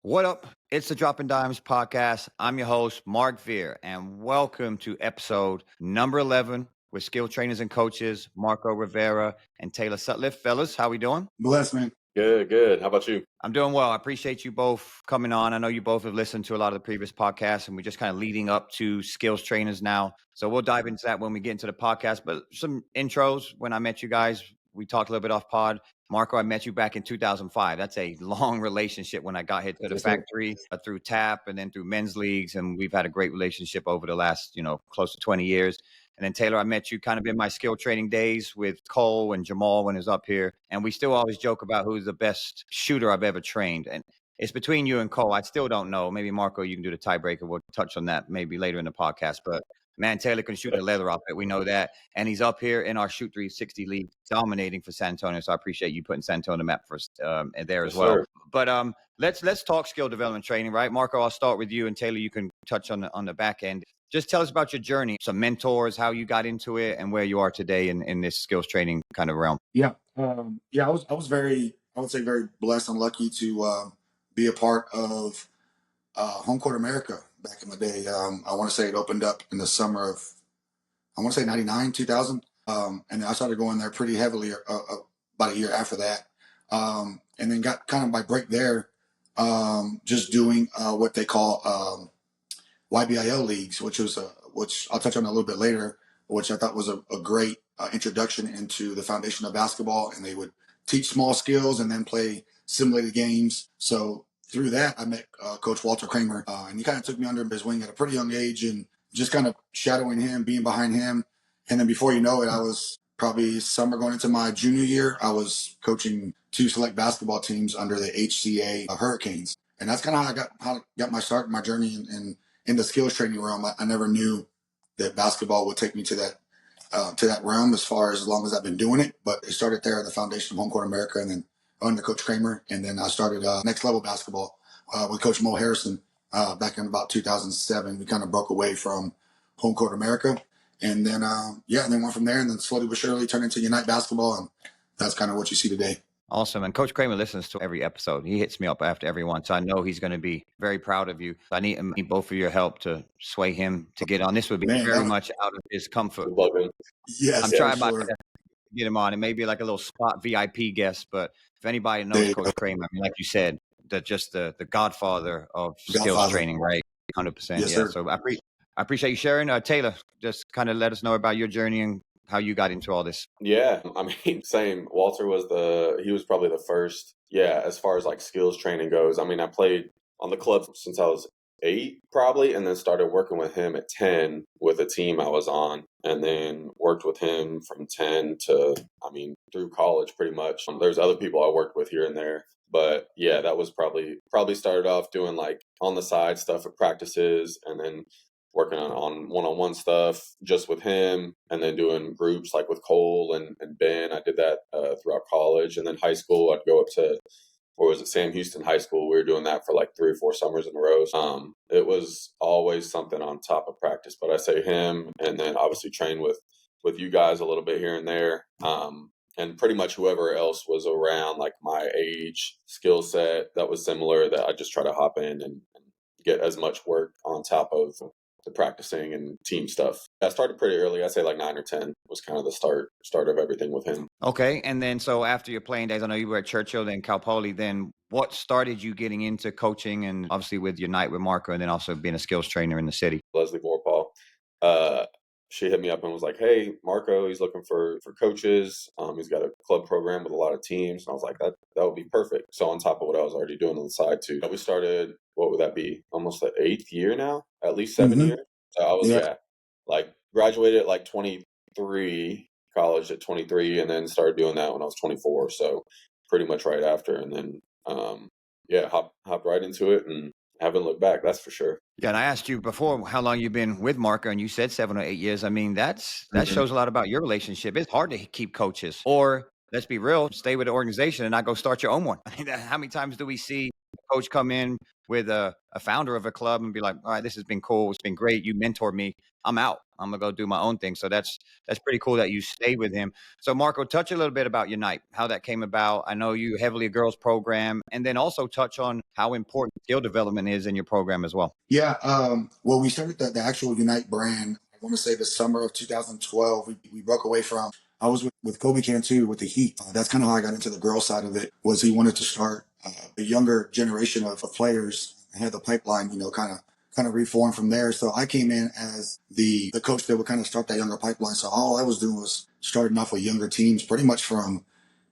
What up? It's the Dropping Dimes podcast. I'm your host, Mark Veer, and welcome to episode number 11 with skill trainers and coaches, Marco Rivera and Taylor Sutlive. Fellas, how we doing? Bless, man. Good. How about you? I'm doing well. I appreciate you both coming on. I know you both have listened to a lot of the previous podcasts, and we're just kind of leading up to skills trainers now. So we'll dive into that when we get into the podcast. But some intros. When I met you guys, we talked a little bit off pod. Marco, I met you back in 2005. That's a long relationship when I got here to the factory through TAP and then through men's leagues. And we've had a great relationship over the last, close to 20 years. And then Taylor, I met you kind of in my skill training days with Cole and Jamal when he was up here. And we still always joke about who's the best shooter I've ever trained. And it's between you and Cole. I still don't know. Maybe Marco, you can do the tiebreaker. We'll touch on that maybe later in the podcast. But man, Taylor can shoot the leather off it. We know that. And he's up here in our Shoot 360 league, dominating for San Antonio. So I appreciate you putting San Antonio on the map for us there as well. Sir. But let's talk skill development training, right? Marco, I'll start with you. And Taylor, you can touch on the back end. Just tell us about your journey, some mentors, how you got into it, and where you are today in this skills training kind of realm. Yeah. I was very blessed and lucky to be a part of Home Court America back in the day. I want to say it opened up in the summer of, 99, 2000. And I started going there pretty heavily about a year after that. And then got kind of my break there, just doing what they call YBIL leagues, which I'll touch on a little bit later, which I thought was a great introduction into the foundation of basketball. And they would teach small skills and then play simulated games. So through that, I met Coach Walter Kramer, and he kind of took me under his wing at a pretty young age and just kind of shadowing him, being behind him. And then before you know it, I was probably summer going into my junior year, I was coaching 2 select basketball teams under the HCA Hurricanes. And that's kind of how I got my start, my journey in the skills training realm. I never knew that basketball would take me to that realm as long as I've been doing it. But it started there at the foundation of Home Court America and then under Coach Kramer. And then I started next level basketball with Coach Mo Harrison back in about 2007. We kind of broke away from Home Court America. And then, and then went from there and then slowly but surely turned into Unite Basketball. And that's kind of what you see today. Awesome. And Coach Kramer listens to every episode. He hits me up after every one. So I know he's going to be very proud of you. I need both of your help to sway him to get on. This would be very much out of his comfort. Love him. Yes, I'm trying my best to get him on. It may be like a little spot VIP guest, but if anybody knows Coach Kramer, like you said, the godfather of skills training, right? 100%. Yes, sir. So I appreciate you sharing. Taylor, just kind of let us know about your journey and how you got into all this. Yeah, same. Walter he was probably the first, as far as like skills training goes. I played on the club since I was 8 probably, and then started working with him at 10 with a team I was on, and then worked with him from 10 to, through college pretty much. There's other people I worked with here and there, but yeah, that was probably started off doing like on the side stuff at practices, and then working on one-on-one stuff just with him, and then doing groups like with Cole and Ben. I did that throughout college. And then high school, I'd go up to, Sam Houston High School. We were doing that for like 3 or 4 summers in a row. It was always something on top of practice, but I say him, and then obviously train with you guys a little bit here and there. And pretty much whoever else was around like my age, skill set that was similar, that I just try to hop in and get as much work on top of the practicing and team stuff. I started pretty early. I'd say like 9 or 10 was kind of the start of everything with him. Okay. And then so after your playing days, I know you were at Churchill, then Cal Poly, then what started you getting into coaching, and obviously with Unite with Marco, and then also being a skills trainer in the city? Leslie Vorpal. She hit me up and was like, "Hey, Marco, he's looking for coaches. He's got a club program with a lot of teams." And I was like, that would be perfect. So on top of what I was already doing on the side too, we started, what would that be? Almost the 8th year now, at least 7 years. So I was, like graduated at like 23, college at 23, and then started doing that when I was 24. So pretty much right after. And then, hop right into it and haven't looked back, that's for sure. Yeah, and I asked you before how long you've been with Marco, and you said 7 or 8 years. That shows a lot about your relationship. It's hard to keep coaches, or let's be real, stay with the organization and not go start your own one. How many times do we see a coach come in, with a founder of a club and be like, all right, this has been cool. It's been great. You mentored me. I'm out. I'm gonna go do my own thing. So that's pretty cool that you stay with him. So Marco, touch a little bit about Unite, how that came about. I know you heavily a girls program, and then also touch on how important skill development is in your program as well. Yeah. Well, we started the actual Unite brand, I want to say the summer of 2012. We broke away from, I was with Kobe Cantu with the Heat. That's kind of how I got into the girl side of it, was he wanted to start a younger generation of players and had the pipeline, kind of reform from there. So I came in as the coach that would kind of start that younger pipeline. So all I was doing was starting off with younger teams, pretty much from,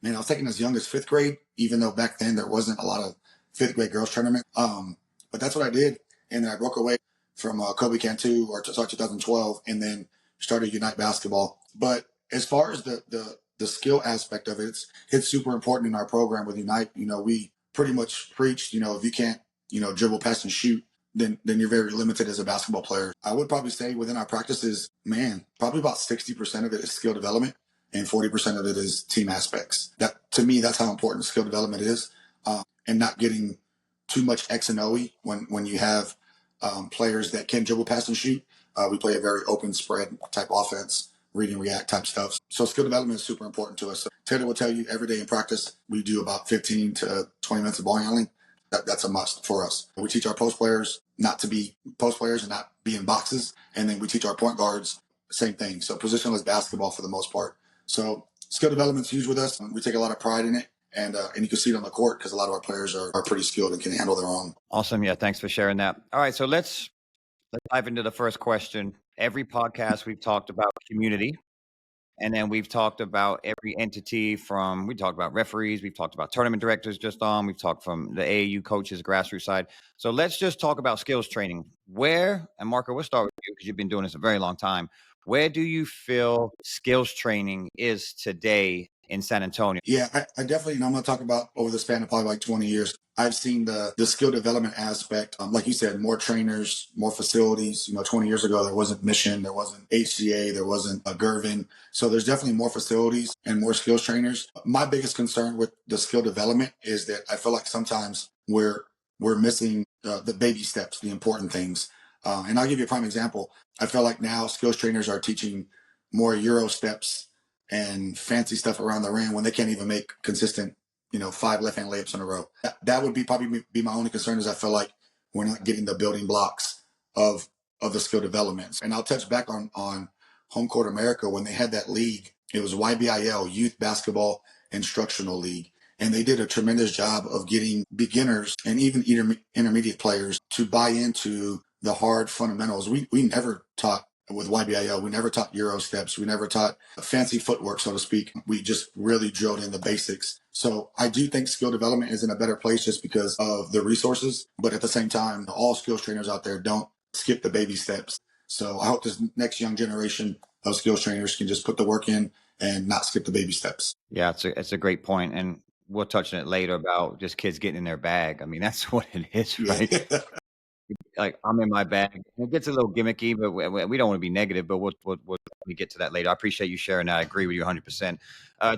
man, I was taking as young as fifth grade, even though back then there wasn't a lot of fifth grade girls tournament. But that's what I did. And then I broke away from Kobe Cantu or sorry, 2012, and then started Unite Basketball. But as far as the skill aspect of it, it's super important in our program with Unite. We pretty much preached, if you can't, dribble, pass, and shoot, then you're very limited as a basketball player. I would probably say within our practices, man, probably about 60% of it is skill development and 40% of it is team aspects. That, to me, that's how important skill development is, and not getting too much X and O when you have players that can dribble, pass, and shoot. We play a very open spread type offense, read and react type stuff. So skill development is super important to us. So Taylor will tell you every day in practice, we do about 15 to 20 minutes of ball handling. That's a must for us. We teach our post players not to be post players and not be in boxes. And then we teach our point guards same thing. So positionless basketball for the most part. So skill development is huge with us. We take a lot of pride in it. And you can see it on the court because a lot of our players are pretty skilled and can handle their own. Awesome. Yeah. Thanks for sharing that. All right. So let's dive into the first question. Every podcast we've talked about community. And then we've talked about every entity we talked about referees, we've talked about tournament directors we've talked from the AAU coaches, grassroots side. So let's just talk about skills training. And Marco, we'll start with you because you've been doing this a very long time. Where do you feel skills training is today in San Antonio? Yeah, I definitely, I'm going to talk about over the span of probably like 20 years. I've seen the skill development aspect. Like you said, more trainers, more facilities. 20 years ago, there wasn't Mission, there wasn't HCA, there wasn't Gervin. So there's definitely more facilities and more skills trainers. My biggest concern with the skill development is that I feel like sometimes we're missing the baby steps, the important things. And I'll give you a prime example. I feel like now skills trainers are teaching more Euro steps and fancy stuff around the rim when they can't even make consistent 5 left-hand layups in a row. That would probably be my only concern, is I feel like we're not getting the building blocks of the skill developments. And I'll touch back on Home Court America. When they had that league, it was YBIL, Youth Basketball Instructional League. And they did a tremendous job of getting beginners and even intermediate players to buy into the hard fundamentals. We never taught with YBIL. We never taught Euro steps. We never taught fancy footwork, so to speak. We just really drilled in the basics. So I do think skill development is in a better place just because of the resources. But at the same time, all skills trainers out there, don't skip the baby steps. So I hope this next young generation of skills trainers can just put the work in and not skip the baby steps. Yeah, it's a great point. And we'll touch on it later about just kids getting in their bag. I mean, that's what it is, right? Yeah. Like, I'm in my bag. It gets a little gimmicky, but we don't want to be negative, but we'll get to that later. I appreciate you sharing that. I agree with you 100%.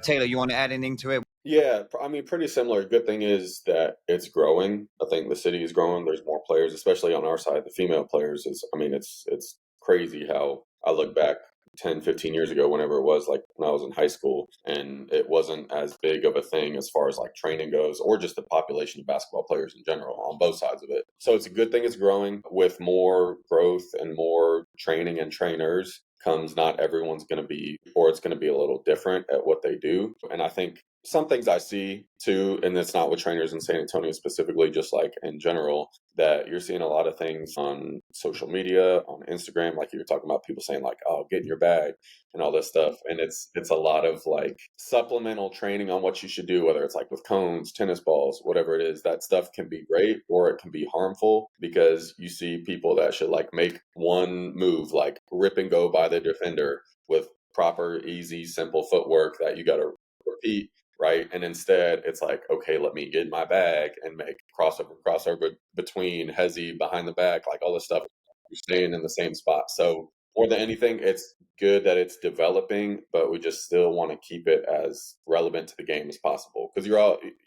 Taylor, you want to add anything to it? Yeah, I mean, pretty similar. Good thing is that it's growing. I think the city is growing. There's more players, especially on our side. The female players it's crazy how I look back 10, 15 years ago, whenever it was, like when I was in high school, and it wasn't as big of a thing as far as like training goes, or just the population of basketball players in general on both sides of it. So it's a good thing it's growing. With more growth and more training and trainers comes, not everyone's going to be, or it's going to be a little different at what they do. And I think some things I see too, and it's not with trainers in San Antonio specifically, just like in general, that you're seeing a lot of things on social media, on Instagram, like you were talking about, people saying like, "Oh, get in your bag," and all this stuff. And it's a lot of like supplemental training on what you should do, whether it's like with cones, tennis balls, whatever it is. That stuff can be great, or it can be harmful, because you see people that should like make one move, like rip and go by the defender with proper, easy, simple footwork that you got to repeat. Right. And instead it's like, okay, let me get in my bag and make crossover between Hezzy behind the back, like all this stuff. You're staying in the same spot. So more than anything, it's good that it's developing, but we just still want to keep it as relevant to the game as possible. Because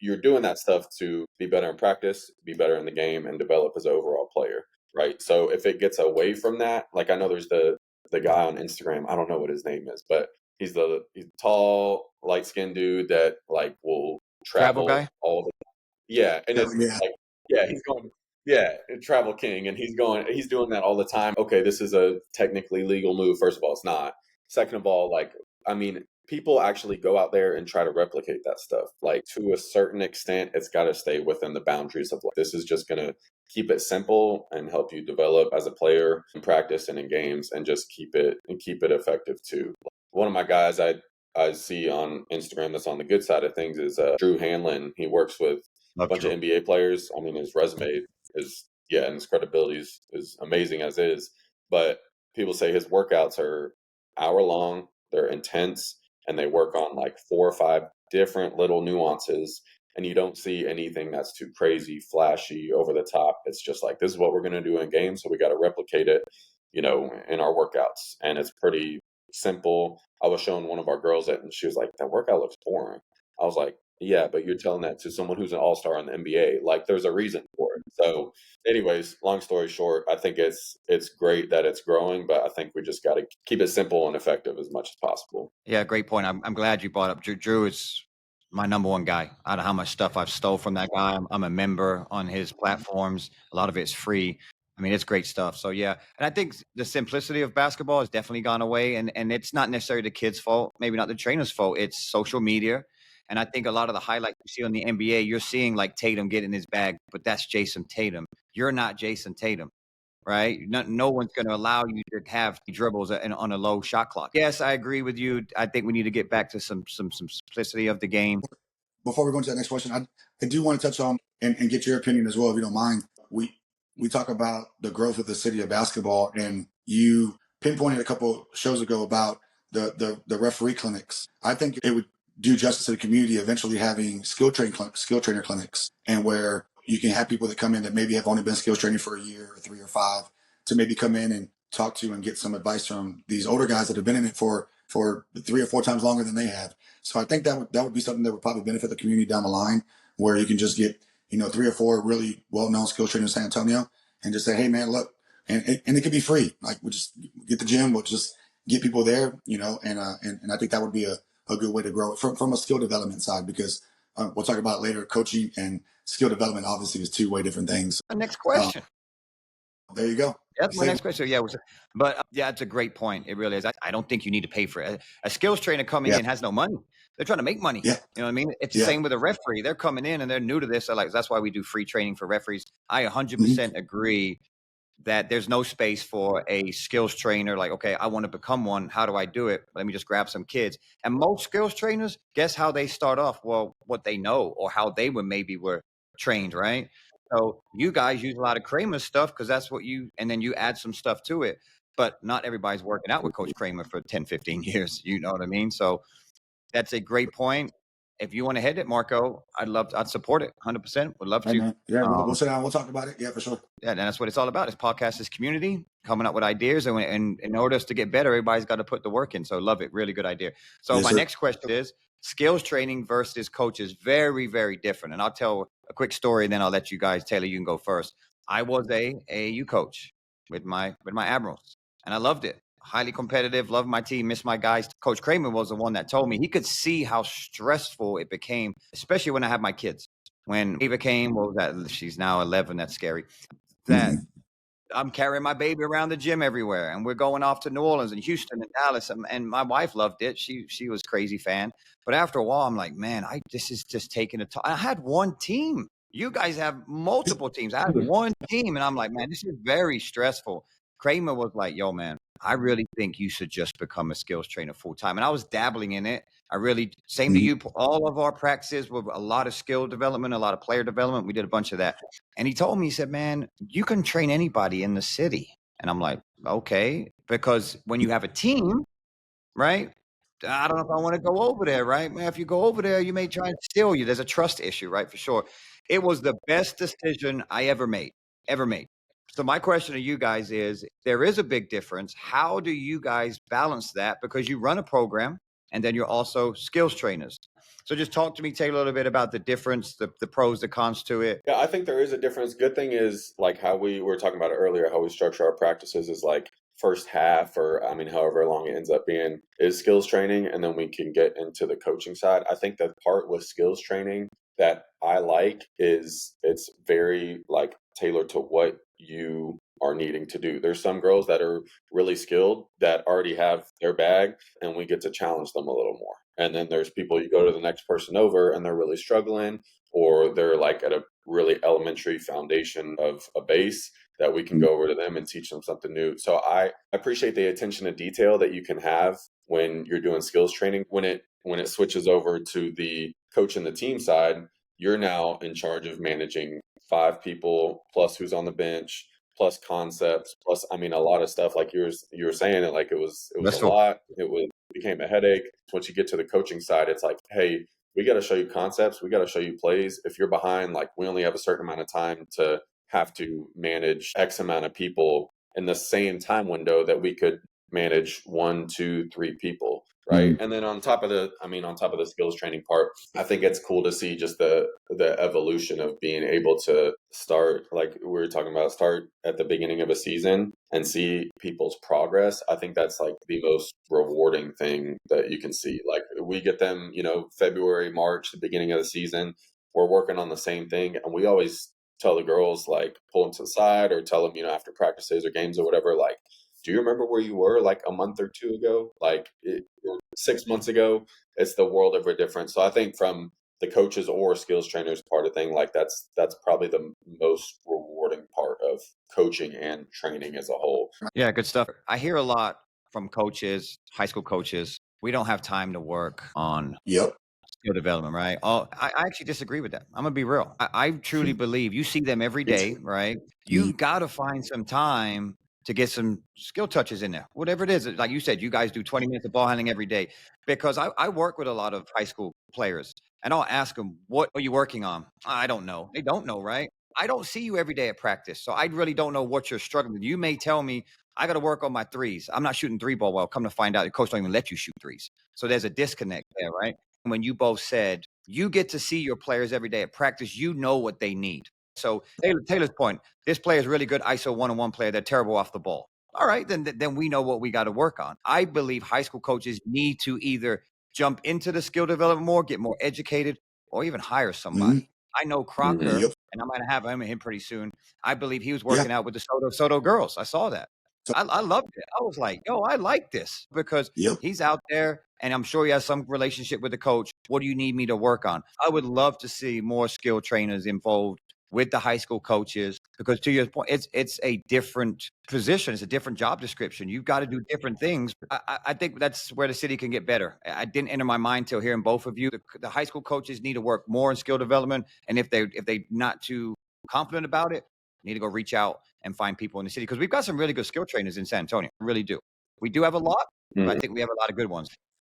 you're doing that stuff to be better in practice, be better in the game, and develop as an overall player, right? So if it gets away from that, like I know there's the guy on Instagram, I don't know what his name is, but he's he's tall, light skinned dude that like will Travel travel guy? all the yeah, and Oh, it's yeah. like yeah, he's going yeah, travel king, and he's doing that all the time. Okay, this is a technically legal move. First of all, it's not. Second of all, like I mean, people actually go out there and try to replicate that stuff. Like to a certain extent, it's got to stay within the boundaries of like this is just gonna keep it simple and help you develop as a player in practice and in games, and just keep it effective too. One of my guys I see on Instagram that's on the good side of things is Drew Hanlon. He works with a Love bunch of Drew. NBA players. I mean, his resume is yeah, and his credibility is amazing as is. But people say his workouts are hour long, they're intense, and they work on like 4 or 5 different little nuances. And you don't see anything that's too crazy, flashy, over the top. It's just like this is what we're going to do in games, so we got to replicate it, in our workouts. And it's pretty simple. I was showing one of our girls it, and she was like, "That workout looks boring." I was like, "Yeah, but you're telling that to someone who's an all-star in the NBA. Like, there's a reason for it." So, anyways, long story short, I think it's great that it's growing, but I think we just got to keep it simple and effective as much as possible. Yeah, great point. I'm glad you brought up Drew. Drew is my number one guy. I don't know how much stuff I've stole from that guy. I'm a member on his platforms. A lot of it's free. I mean, it's great stuff. So yeah, and I think the simplicity of basketball has definitely gone away, and it's not necessarily the kids' fault, maybe not the trainer's fault. It's social media, and I think a lot of the highlights you see on the NBA, you're seeing like Tatum getting his bag, but that's Jason Tatum. You're not Jason Tatum, right? No one's going to allow you to have dribbles on a low shot clock. Yes, I agree with you. I think we need to get back to some simplicity of the game. Before we go into that next question, I do want to touch on and get your opinion as well, if you don't mind. We talk about the growth of the city of basketball, and you pinpointed a couple shows ago about the referee clinics. I think it would do justice to the community eventually having skill trainer clinics, and where you can have people that come in that maybe have only been skills training for a year or 3 or 5 to maybe come in and talk to and get some advice from these older guys that have been in it for 3 or 4 times longer than they have. So I think that would be something that would probably benefit the community down the line, where you can just get 3 or 4 really well-known skills trainers in San Antonio and just say, hey man, look, and it could be free. Like we'll just get the gym, we'll just get people there, and I think that would be a good way to grow it from a skill development side, because we'll talk about it later. Coaching and skill development obviously is 2 way different things. The next question. There you go. That's my next question. Yeah, but yeah, it's a great point. It really is. I don't think you need to pay for it. A skills trainer coming Yeah. in has no money. They're trying to make money. Yeah. You know what I mean? It's the Yeah. same with a referee. They're coming in and they're new to this. So like that's why we do free training for referees. I 100% agree that there's no space for a skills trainer. Like, okay, I want to become one. How do I do it? Let me just grab some kids. And most skills trainers, guess how they start off? Well, what they know or how they were trained, right? So you guys use a lot of Kramer's stuff because that's what and then you add some stuff to it. But not everybody's working out with Coach Kramer for 10, 15 years. You know what I mean? So that's a great point. If you want to hit it, Marco, I'd support it 100%. Would love Hey, to. man. Yeah, we'll sit down. We'll talk about it. Yeah, for sure. Yeah, and that's what it's all about. This podcast is community, coming up with ideas. And in order to get better, everybody's got to put the work in. So love it. Really good idea. So Yes, my sir. next question is skills training versus coaches. Very, very different. And I'll tell a quick story, and then I'll let you guys, Taylor, you can go first. I was a AAU coach with my Admirals, and I loved it. Highly competitive, loved my team, missed my guys. Coach Kramer was the one that told me he could see how stressful it became, especially when I had my kids. When Ava came, what was that? She's now 11. That's scary. That I'm carrying my baby around the gym everywhere, and we're going off to New Orleans and Houston and Dallas, and my wife loved it. She was crazy fan. But after a while, I'm like, man, this is just taking a toll. I had one team. You guys have multiple teams. I had one team, and I'm like, man, this is very stressful. Kramer was like, yo, man, I really think you should just become a skills trainer full time. And I was dabbling in it. Same to you, all of our practices with a lot of skill development, a lot of player development. We did a bunch of that. And he told me, he said, man, you can train anybody in the city. And I'm like, okay, because when you have a team, right? I don't know if I want to go over there, right? Man, if you go over there, you may try and steal you. There's a trust issue, right? For sure. It was the best decision I ever made. So my question to you guys is, there is a big difference. How do you guys balance that? Because you run a program and then you're also skills trainers. So just talk to me, Taylor, a little bit about the difference, the pros, the cons to it. Yeah, I think there is a difference. Good thing is like how we were talking about it earlier, how we structure our practices is like first half or I mean however long it ends up being is skills training and then we can get into the coaching side. I think the part with skills training that I like is it's very like tailored to what you are needing to do. There's some girls that are really skilled that already have their bag and we get to challenge them a little more. And then there's people you go to the next person over and they're really struggling or they're like at a really elementary foundation of a base that we can go over to them and teach them something new. So I appreciate the attention to detail that you can have when you're doing skills training. When it switches over to the coach and the team side, you're now in charge of managing 5 people plus who's on the bench plus concepts plus I mean a lot of stuff like you were saying it like it was a Wrestle. lot. It became a headache. Once you get to the coaching side, it's like, hey, we got to show you concepts. We got to show you plays. If you're behind, like we only have a certain amount of time to have to manage X amount of people in the same time window that we could manage 1, 2, 3 people. Right. And then on top of the skills training part, I think it's cool to see just the evolution of being able to start, like we were talking about, start at the beginning of a season and see people's progress. I think that's like the most rewarding thing that you can see. Like we get them, February, March, the beginning of the season, we're working on the same thing. And we always tell the girls, like pull them to the side or tell them, after practices or games or whatever, like, do you remember where you were like a month or two ago? Like 6 months ago, it's the world of a difference. So I think from the coaches or skills trainers part of thing, like that's probably the most rewarding part of coaching and training as a whole. Yeah, good stuff. I hear a lot from coaches, high school coaches. We don't have time to work on Yep. skill development, right? Oh, I actually disagree with that. I'm gonna be real. I truly believe you see them every Me day, too. right? Mhm. You got to find some time to get some skill touches in there, whatever it is. Like you said, you guys do 20 minutes of ball handling every day. Because I work with a lot of high school players, and I'll ask them, "What are you working on?" I don't know. They don't know, right? I don't see you every day at practice, so I really don't know what you're struggling with. You may tell me, "I got to work on my threes. I'm not shooting three ball well." Come to find out, the coach don't even let you shoot threes. So there's a disconnect there, right? When you both said you get to see your players every day at practice, you know what they need. So Taylor's point, this player is really good ISO one-on-one player. They're terrible off the ball. All right, then we know what we got to work on. I believe high school coaches need to either jump into the skill development more, get more educated, or even hire Mhm. somebody. I know Mhm. Crocker, Yep. and I might have him pretty soon. I believe he was Yeah. working out with the Soto girls. I saw that. So, I loved it. I was like, yo, I like this because yep. he's out there and I'm sure he has some relationship with the coach. What do you need me to work on? I would love to see more skill trainers involved with the high school coaches because to your point, it's a different position. It's a different job description. You've got to do different things. I think that's where the city can get better. I didn't enter my mind till hearing both of you. The high school coaches need to work more in skill development. And if they not too confident about it, need to go reach out and find people in the city because we've got some really good skill trainers in San Antonio. We really do. We do have a lot, but I Mhm. think we have a lot of good ones.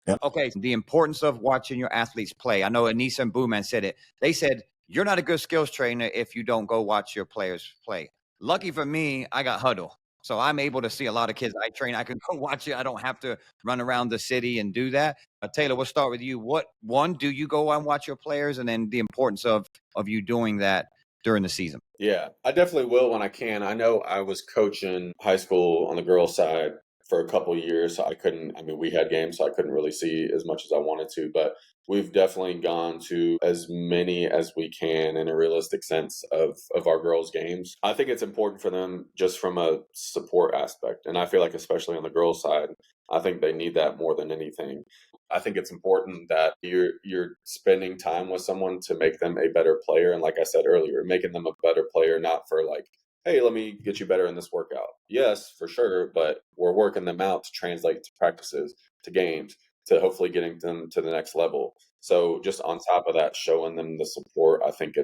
Yeah. Okay, the importance of watching your athletes play. I know Anissa and Booman said it. They said, you're not a good skills trainer if you don't go watch your players play. Lucky for me, I got Huddle. So I'm able to see a lot of kids I train. I can go watch it. I don't have to run around the city and do that. Taylor, we'll start with you. What one do you go and watch your players, and then the importance of you doing that during the season? Yeah, I definitely will when I can. I know I was coaching high school on the girls' side for a couple years, so I mean, we had games, so I couldn't really see as much as I wanted to, but we've definitely gone to as many as we can in a realistic sense of our girls' games. I think it's important for them just from a support aspect, and I feel like especially on the girls' side, I think they need that more than anything. I think it's important that you're spending time with someone to make them a better player. And like I said earlier, making them a better player, not for like, hey, let me get you better in this workout. Yes, for sure, but we're working them out to translate to practices, to games, to hopefully getting them to the next level. So just on top of that, showing them the support, I think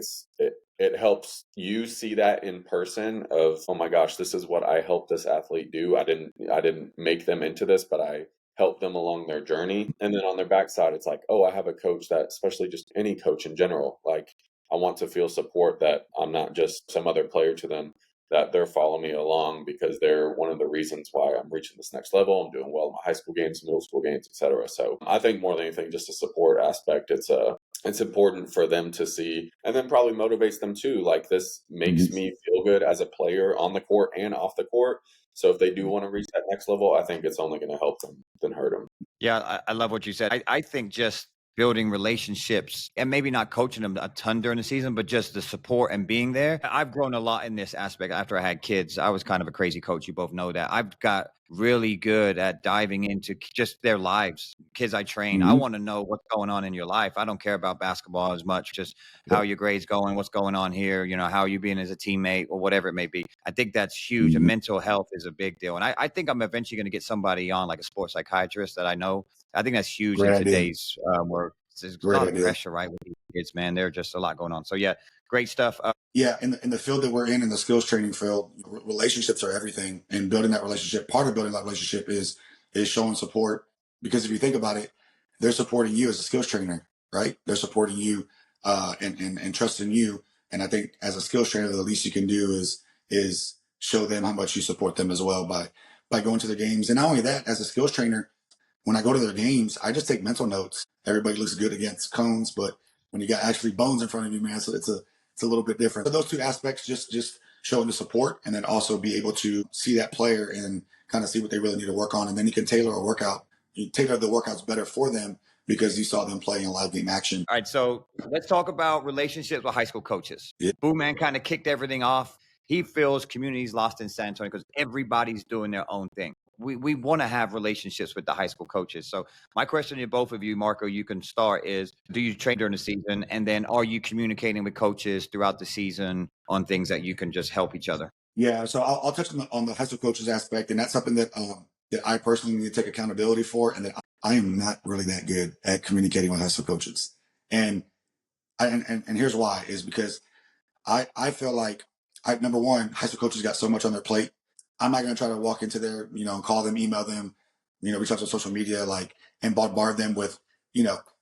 it helps you see that in person of, oh my gosh, this is what I helped this athlete do. I didn't make them into this, but I help them along their journey. And then on their backside, it's like, oh, I have a coach that, especially just any coach in general, like I want to feel support that I'm not just some other player to them. that they're following me along because they're one of the reasons why I'm reaching this next level. I'm doing well in my high school games, middle school games, etc. So I think more than anything, just a support aspect. It's important for them to see, and then probably motivates them too. Like, this makes me feel good as a player on the court and off the court. So if they do want to reach that next level, I think it's only going to help them than hurt them. Yeah, I love what you said. I think just building relationships and maybe not coaching them a ton during the season, but just the support and being there. I've grown a lot in this aspect after I had kids. I was kind of a crazy coach. You both know that. I've got really good at diving into just their lives. Kids I train, I want to know what's going on in your life. I don't care about basketball as much, just how your grades going, what's going on here, how are you being as a teammate or whatever it may be. I think that's huge. And mental health is a big deal. And I think I'm eventually going to get somebody on, like a sports psychiatrist that I know. I think that's huge in today's work. There's a lot of pressure, right, with these kids, man. There's just a lot going on. So yeah, great stuff. Yeah, in the field that we're in the skills training field, relationships are everything. And building that relationship, part of building that relationship is showing support. Because if you think about it, they're supporting you as a skills trainer, right? They're supporting you and trusting you. And I think as a skills trainer, the least you can do is show them how much you support them as well by going to the games. And not only that, as a skills trainer, when I go to their games, I just take mental notes. Everybody looks good against cones, but when you got actually bones in front of you, man, so it's a little bit different. So those two aspects, just showing the support, and then also be able to see that player and kind of see what they really need to work on, and then you can tailor a workout. You tailor the workouts better for them because you saw them play in live game action. All right, so let's talk about relationships with high school coaches. Yeah. Boo Man kind of kicked everything off. He feels community's lost in San Antonio because everybody's doing their own thing. We want to have relationships with the high school coaches. So my question to both of you, Marco, you can start is, do you train during the season? And then are you communicating with coaches throughout the season on things that you can just help each other? Yeah, so I'll touch on the high school coaches aspect, and that's something that I personally need to take accountability for, and that I am not really that good at communicating with high school coaches. And here's why, is because I feel like number one, high school coaches got so much on their plate. I'm not going to try to walk into their, call them, email them, reach out to social media, and bombard them with,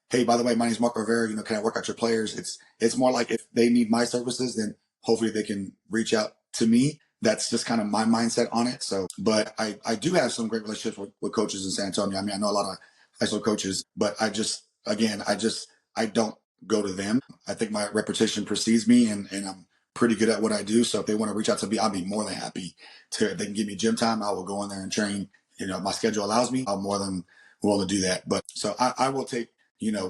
hey, by the way, my name is Marco Rivera. Can I work out your players? It's more like if they need my services, then hopefully they can reach out to me. That's just kind of my mindset on it. So, but I do have some great relationships with coaches in San Antonio. I mean, I know a lot of high school coaches, but I don't go to them. I think my reputation precedes me, and I'm pretty good at what I do. So if they want to reach out to me, I'll be more than happy to. If they can give me gym time, I will go in there and train. My schedule allows me, I'm more than willing to do that. But so I will take,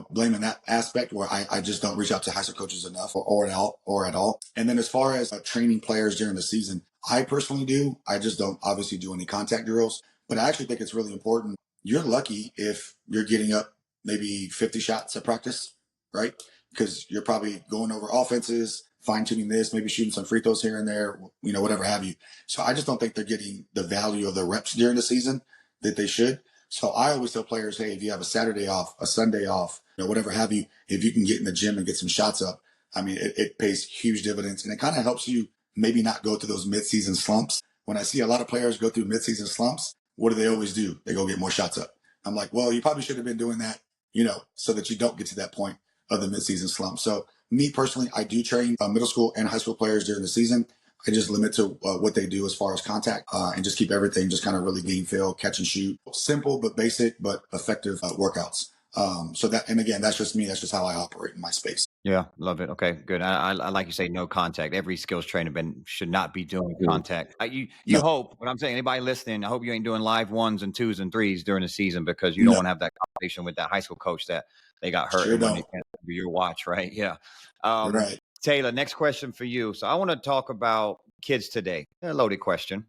blame in that aspect where I just don't reach out to high school coaches enough or at all. And then as far as training players during the season, I personally do. I just don't obviously do any contact drills, but I actually think it's really important. You're lucky if you're getting up maybe 50 shots at practice, right? Because you're probably going over offenses, fine tuning this, maybe shooting some free throws here and there, whatever have you. So I just don't think they're getting the value of the reps during the season that they should. So I always tell players, hey, if you have a Saturday off, a Sunday off, whatever have you, if you can get in the gym and get some shots up, I mean, it pays huge dividends, and it kind of helps you maybe not go through those midseason slumps. When I see a lot of players go through midseason slumps, what do they always do? They go get more shots up. I'm like, well, you probably should have been doing that, so that you don't get to that point of the midseason slump. So me personally, I do train middle school and high school players during the season. I just limit to what they do as far as contact and just keep everything just kind of really game feel, catch and shoot. Simple but basic but effective workouts. So that, and again, that's just me. That's just how I operate in my space. Yeah, love it. Okay, good. I like you say, no contact. Every skills trainer should not be doing contact. You No. hope, what I'm saying, anybody listening, I hope you ain't doing live 1s and 2s and 3s during the season, because you don't want to have that conversation with that high school coach that they got hurt Sure and when don't. they can't do your watch, right? Yeah. Right. Taylor, next question for you. So I want to talk about kids today. A loaded question,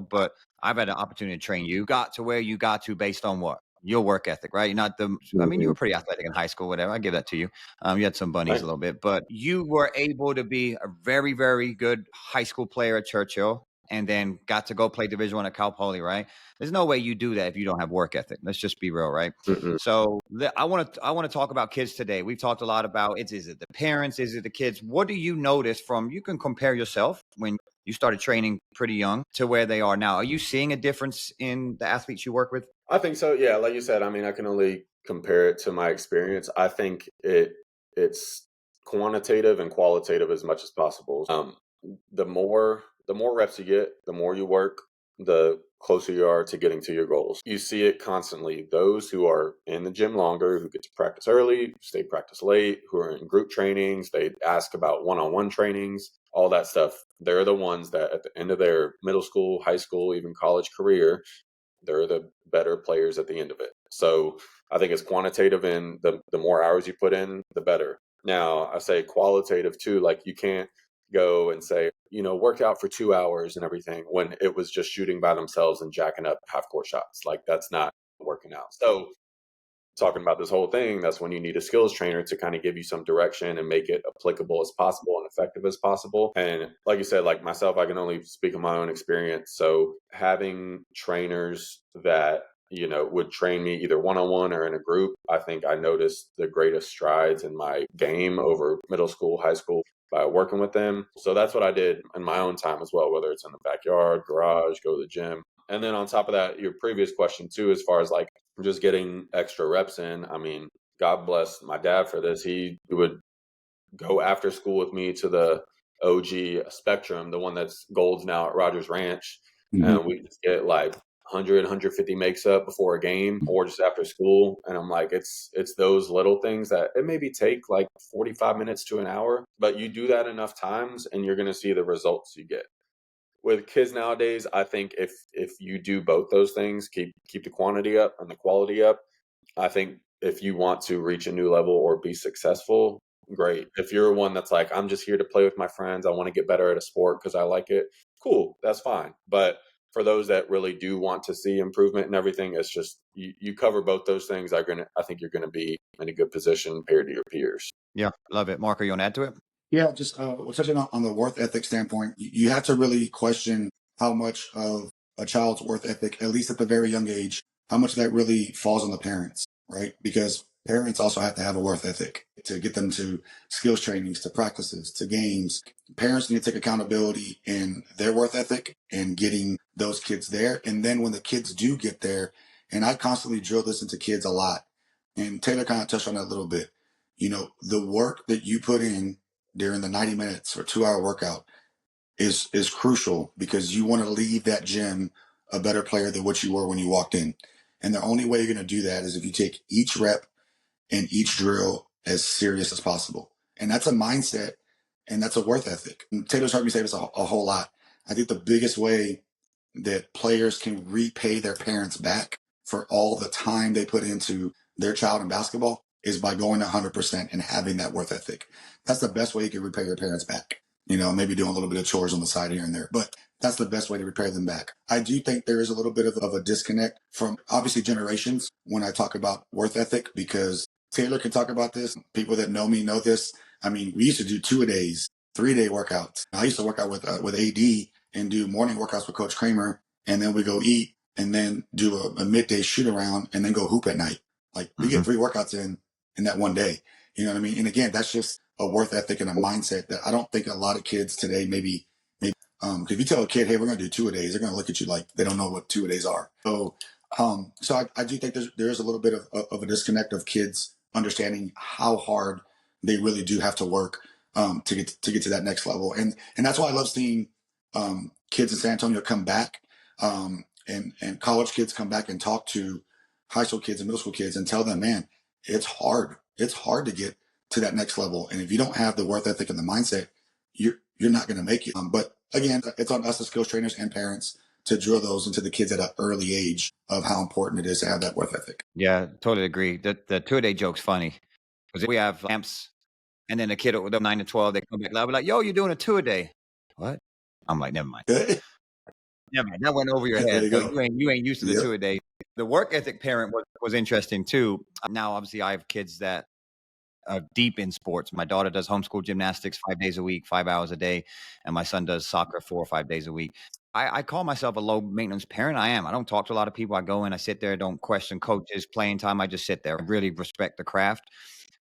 but I've had an opportunity to train you. Got to where you got to based on what? Your work ethic, right? You're not I mean, you were pretty athletic in high school, whatever. I give that to you. You had some bunnies a little bit, but you were able to be a very, very good high school player at Churchill, and then got to go play Division I at Cal Poly, right? There's no way you do that if you don't have work ethic. Let's just be real, right? So I want to talk about kids today. We've talked a lot about is it the parents? Is it the kids? What do you notice you can compare yourself when you started training pretty young to where they are now? Are you seeing a difference in the athletes you work with? I think so. Yeah. Like you said, I mean, I can only compare it to my experience. I think it's quantitative and qualitative as much as possible. The more the more reps you get, the more you work, the closer you are to getting to your goals. You see it constantly. Those who are in the gym longer, who get to practice early, stay practice late, who are in group trainings, they ask about one-on-one trainings, all that stuff. They're the ones that at the end of their middle school, high school, even college career, they're the better players at the end of it. So I think it's quantitative, and the more hours you put in, the better. Now, I say qualitative too. Like, you can't go and say, work out for 2 hours and everything when it was just shooting by themselves and jacking up half court shots. Like, that's not working out. So talking about this whole thing, that's when you need a skills trainer to kind of give you some direction and make it applicable as possible and effective as possible. And like you said, like myself, I can only speak of my own experience. So having trainers that, would train me either one-on-one or in a group, I think I noticed the greatest strides in my game over middle school, high school by working with them. So that's what I did in my own time as well, whether it's in the backyard, garage, go to the gym. And then on top of that, your previous question too, as far as like just getting extra reps in. I mean, God bless my dad for this. He would go after school with me to the OG Spectrum, the one that's Gold's now at Rogers Ranch. Mm-hmm. And we just get like 100, 150 makes up before a game or just after school. And I'm like, it's those little things that it maybe take like 45 minutes to an hour, but you do that enough times and you're going to see the results you get. With kids nowadays, I think if you do both those things, keep the quantity up and the quality up, I think if you want to reach a new level or be successful, great. If you're one that's like, I'm just here to play with my friends, I want to get better at a sport because I like it, cool, that's fine. But for those that really do want to see improvement and everything, it's just you cover both those things. I think you're gonna be in a good position compared to your peers. Yeah, love it. Mark, are you want to add to it? Yeah, just touching on the worth ethic standpoint, you have to really question how much of a child's worth ethic, at least at the very young age, how much of that really falls on the parents, right? Because parents also have to have a worth ethic to get them to skills trainings, to practices, to games. Parents need to take accountability in their worth ethic and getting those kids there. And then when the kids do get there, and I constantly drill this into kids a lot, and Taylor kind of touched on that a little bit, the work that you put in during the 90 minutes or 2 hour workout is crucial because you want to leave that gym a better player than what you were when you walked in. And the only way you're going to do that is if you take each rep and each drill as serious as possible. And that's a mindset and that's a worth ethic. And Taylor's heard me say this a whole lot. I think the biggest way that players can repay their parents back for all the time they put into their child in basketball is by going 100% and having that worth ethic. That's the best way you can repay your parents back. Maybe doing a little bit of chores on the side here and there, but that's the best way to repay them back. I do think there is a little bit of a disconnect from obviously generations when I talk about worth ethic, because Taylor can talk about this. People that know me know this. I mean, we used to do 2-a-days, 3-day workouts. I used to work out with AD and do morning workouts with Coach Kramer, and then we go eat and then do a midday shoot around and then go hoop at night. Like we get 3 workouts in that one day. You know what I mean? And again, that's just a worth ethic and a mindset that I don't think a lot of kids today maybe if you tell a kid, hey, we're going to do 2-a-days, they're going to look at you like they don't know what 2-a-days are. So I do think there is a little bit of a disconnect of kids understanding how hard they really do have to work to get to that next level. And that's why I love seeing kids in San Antonio come back and college kids come back and talk to high school kids and middle school kids and tell them, man, it's hard. It's hard to get to that next level. And if you don't have the worth ethic and the mindset, you're not going to make it. But again, it's on us as skills trainers and parents to drill those into the kids at an early age of how important it is to have that worth ethic. Yeah, totally agree. The 2-a-day joke's funny because we have lamps, and then a kid with 9 to 12, they come back loud, like, "Yo, you're doing a 2-a-day." What? I'm like, never mind. Never mind. That went over your There head. you So go. you ain't used to the Yep. 2-a-day. The work ethic parent was interesting too. Now, obviously, I have kids that are deep in sports. My daughter does homeschool gymnastics 5 days a week, 5 hours a day, and my son does soccer 4 or 5 days a week. I call myself a low maintenance parent. I am. I don't talk to a lot of people. I go in, I sit there, don't question coaches, playing time. I just sit there. I really respect the craft.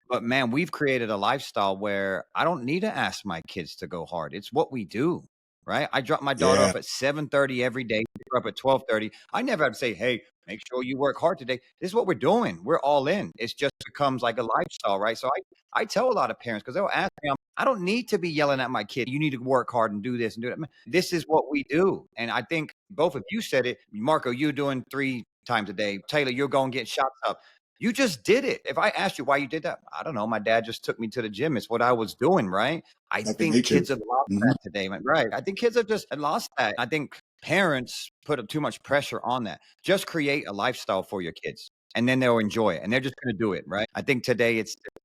But man, we've created a lifestyle where I don't need to ask my kids to go hard. It's what we do, right? I drop my daughter Yeah. off at 7:30 every day, pick her up at 12:30. I never have to say, hey, make sure you work hard today. This is what we're doing. We're all in. It just becomes like a lifestyle, right? So I tell a lot of parents because they'll ask me, I don't need to be yelling at my kid. You need to work hard and do this and do that. This is what we do. And I think both of you said it. Marco, you're doing 3 times a day. Taylor, you're going to get shots up. You just did it. If I asked you why you did that, I don't know. My dad just took me to the gym. It's what I was doing, right? I Second think nature. kids have lost Mhm. that today, man. Right. I think kids have just lost that. I think parents put too much pressure on that. Just create a lifestyle for your kids and then they'll enjoy it and they're just going to do it, right? I think today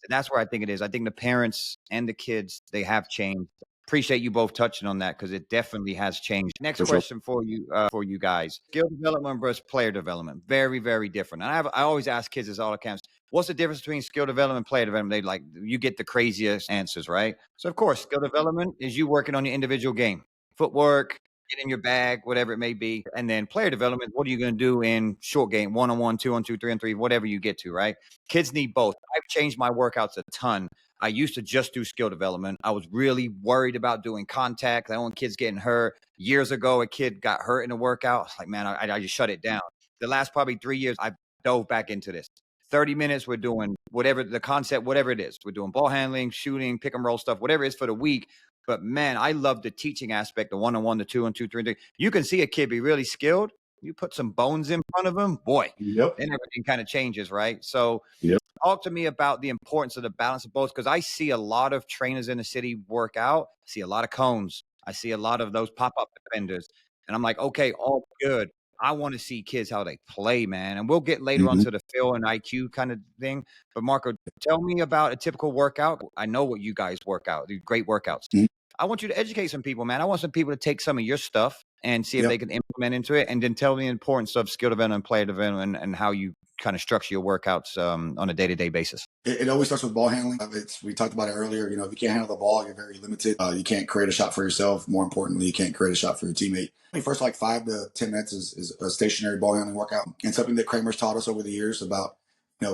that's where I think it is. I think the parents and the kids, they have changed. Appreciate you both touching on that because it definitely has changed. Next For sure. question for you guys: skill development versus player development. Very, very different. And I always ask kids this all the camps. What's the difference between skill development and player development? You get the craziest answers, right? So of course, skill development is you working on your individual game, footwork, get in your bag, whatever it may be. And then player development, what are you going to do in short game, 1-on-1, 2-on-2, 3-on-3, whatever you get to, right? Kids need both. I've changed my workouts a ton. I used to just do skill development. I was really worried about doing contact. I don't want kids getting hurt. Years ago, a kid got hurt in a workout. I was like, man, I just shut it down. The last probably 3 years, I've dove back into this. 30 minutes, we're doing whatever the concept, whatever it is. We're doing ball handling, shooting, pick and roll stuff, whatever it is for the week. But man, I love the teaching aspect, the 1-on-1, the 2-on-2, 3-on-3. You can see a kid be really skilled. You put some bones in front of him, boy, Yep. then everything kind of changes, right? So Yep. talk to me about the importance of the balance of both, because I see a lot of trainers in the city work out. I see a lot of cones. I see a lot of those pop-up defenders. And I'm like, okay, all good. I want to see kids how they play, man. And we'll get later on Mhm. to the feel and IQ kind of thing. But Marco, tell me about a typical workout. I know what you guys work out. They're great workouts. Mhm. I want you to educate some people, man. I want some people to take some of your stuff and see if Yep. they can implement into it, and then tell me the importance of skill development and player development and how you kind of structure your workouts on a day-to-day basis. It always starts with ball handling. We talked about it earlier. If you can't handle the ball, you're very limited. You can't create a shot for yourself. More importantly, you can't create a shot for your teammate. The first 5 to 10 minutes is a stationary ball handling workout, and something that Kramer's taught us over the years about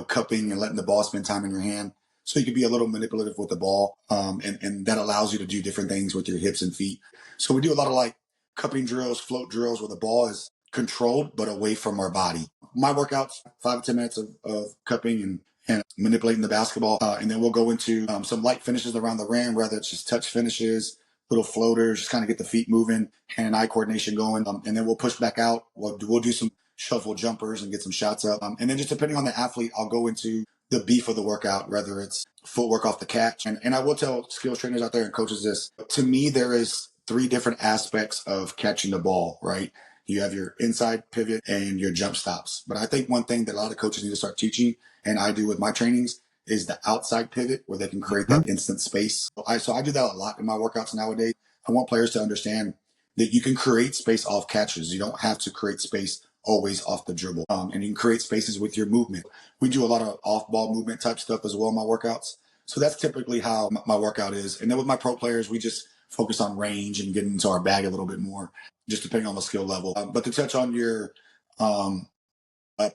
cupping and letting the ball spend time in your hand, so you can be a little manipulative with the ball, and that allows you to do different things with your hips and feet. So we do a lot of cupping drills, float drills, where the ball is controlled but away from our body. My workouts, 5 to 10 minutes of cupping and manipulating the basketball. And then we'll go into some light finishes around the rim, whether it's just touch finishes, little floaters, just kind of get the feet moving, hand-eye coordination going. And then we'll push back out. We'll do some shuffle jumpers and get some shots up. And then just depending on the athlete, I'll go into the beef of the workout, whether it's footwork off the catch. And I will tell skills trainers out there and coaches this. To me, there is 3 different aspects of catching the ball, right? You have your inside pivot and your jump stops. But I think one thing that a lot of coaches need to start teaching, and I do with my trainings, is the outside pivot, where they can create that instant space. So I do that a lot in my workouts nowadays. I want players to understand that you can create space off catches. You don't have to create space always off the dribble. And you can create spaces with your movement. We do a lot of off-ball movement type stuff as well in my workouts. So that's typically how my workout is. And then with my pro players, we just focus on range and getting into our bag a little bit more, just depending on the skill level. But to touch on your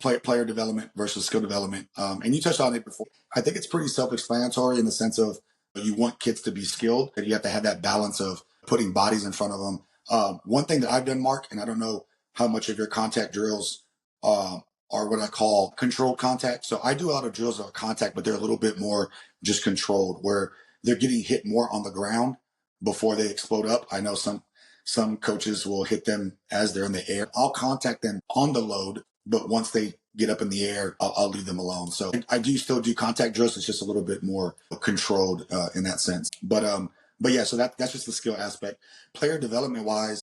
player development versus skill development, and you touched on it before, I think it's pretty self-explanatory in the sense of you want kids to be skilled, and you have to have that balance of putting bodies in front of them. One thing that I've done, Mark, and I don't know how much of your contact drills are what I call controlled contact. So I do a lot of drills that are contact, but they're a little bit more just controlled, where they're getting hit more on the ground before they explode up. I know some coaches will hit them as they're in the air. I'll contact them on the load, but once they get up in the air, I'll leave them alone. So I do still do contact drills. It's just a little bit more controlled in that sense. But yeah, so that's just the skill aspect. Player development wise,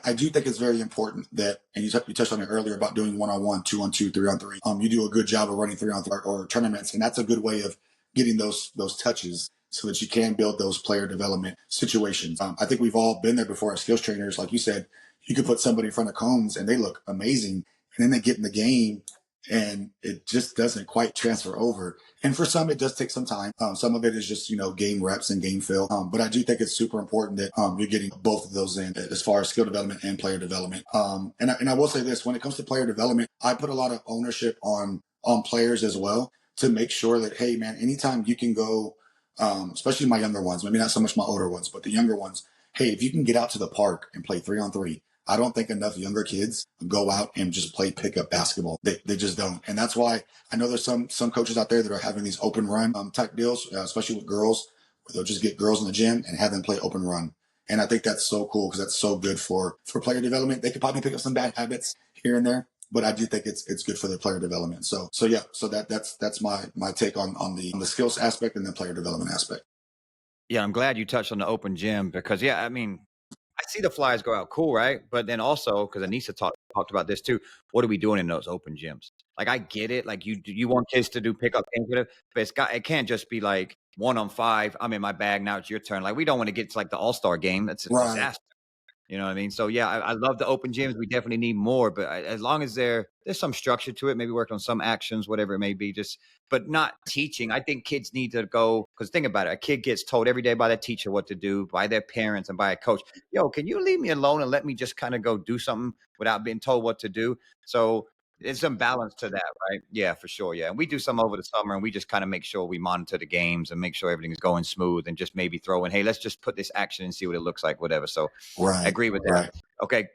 I do think it's very important that, and you touched on it earlier about doing 1-on-1, 2-on-2, 3-on-3. You do a good job of running 3-on-3 or tournaments, and that's a good way of getting those touches, so that you can build those player development situations. I think we've all been there before as skills trainers. Like you said, you could put somebody in front of cones and they look amazing, and then they get in the game and it just doesn't quite transfer over. And for some, it does take some time. Some of it is just, game reps and game feel. But I do think it's super important that you're getting both of those in as far as skill development and player development. And I will say this, when it comes to player development, I put a lot of ownership on players as well, to make sure that, hey, man, anytime you can go, especially my younger ones, maybe not so much my older ones, but the younger ones, hey, if you can get out to the park and play 3-on-3, I don't think enough younger kids go out and just play pickup basketball. They just don't. And that's why I know there's some coaches out there that are having these open run type deals, especially with girls, where they'll just get girls in the gym and have them play open run. And I think that's so cool because that's so good for player development. They could probably pick up some bad habits here and there, but I do think it's good for their player development. So yeah, so that's my take on the skills aspect and the player development aspect. Yeah, I'm glad you touched on the open gym because, yeah, I mean, I see the flyers go out cool, right? But then also, because Anissa talked about this too, what are we doing in those open gyms? Like, I get it. Like, you want kids to do pickup games, whatever, but it can't just be like 1-on-5. I'm in my bag now. It's your turn. Like, we don't want to get to like the All-Star game. That's a Right. disaster. You know what I mean? So yeah, I love the open gyms. We definitely need more, but as long as there's some structure to it, maybe work on some actions, whatever it may be, just but not teaching. I think kids need to go because think about it. A kid gets told every day by their teacher what to do, by their parents, and by a coach. Yo, can you leave me alone and let me just kind of go do something without being told what to do? So there's some balance to that, right? Yeah, for sure. Yeah. And we do some over the summer and we just kind of make sure we monitor the games and make sure everything's going smooth and just maybe throw in, hey, let's just put this action and see what it looks like, whatever. So I Right. agree with that. Right. Okay,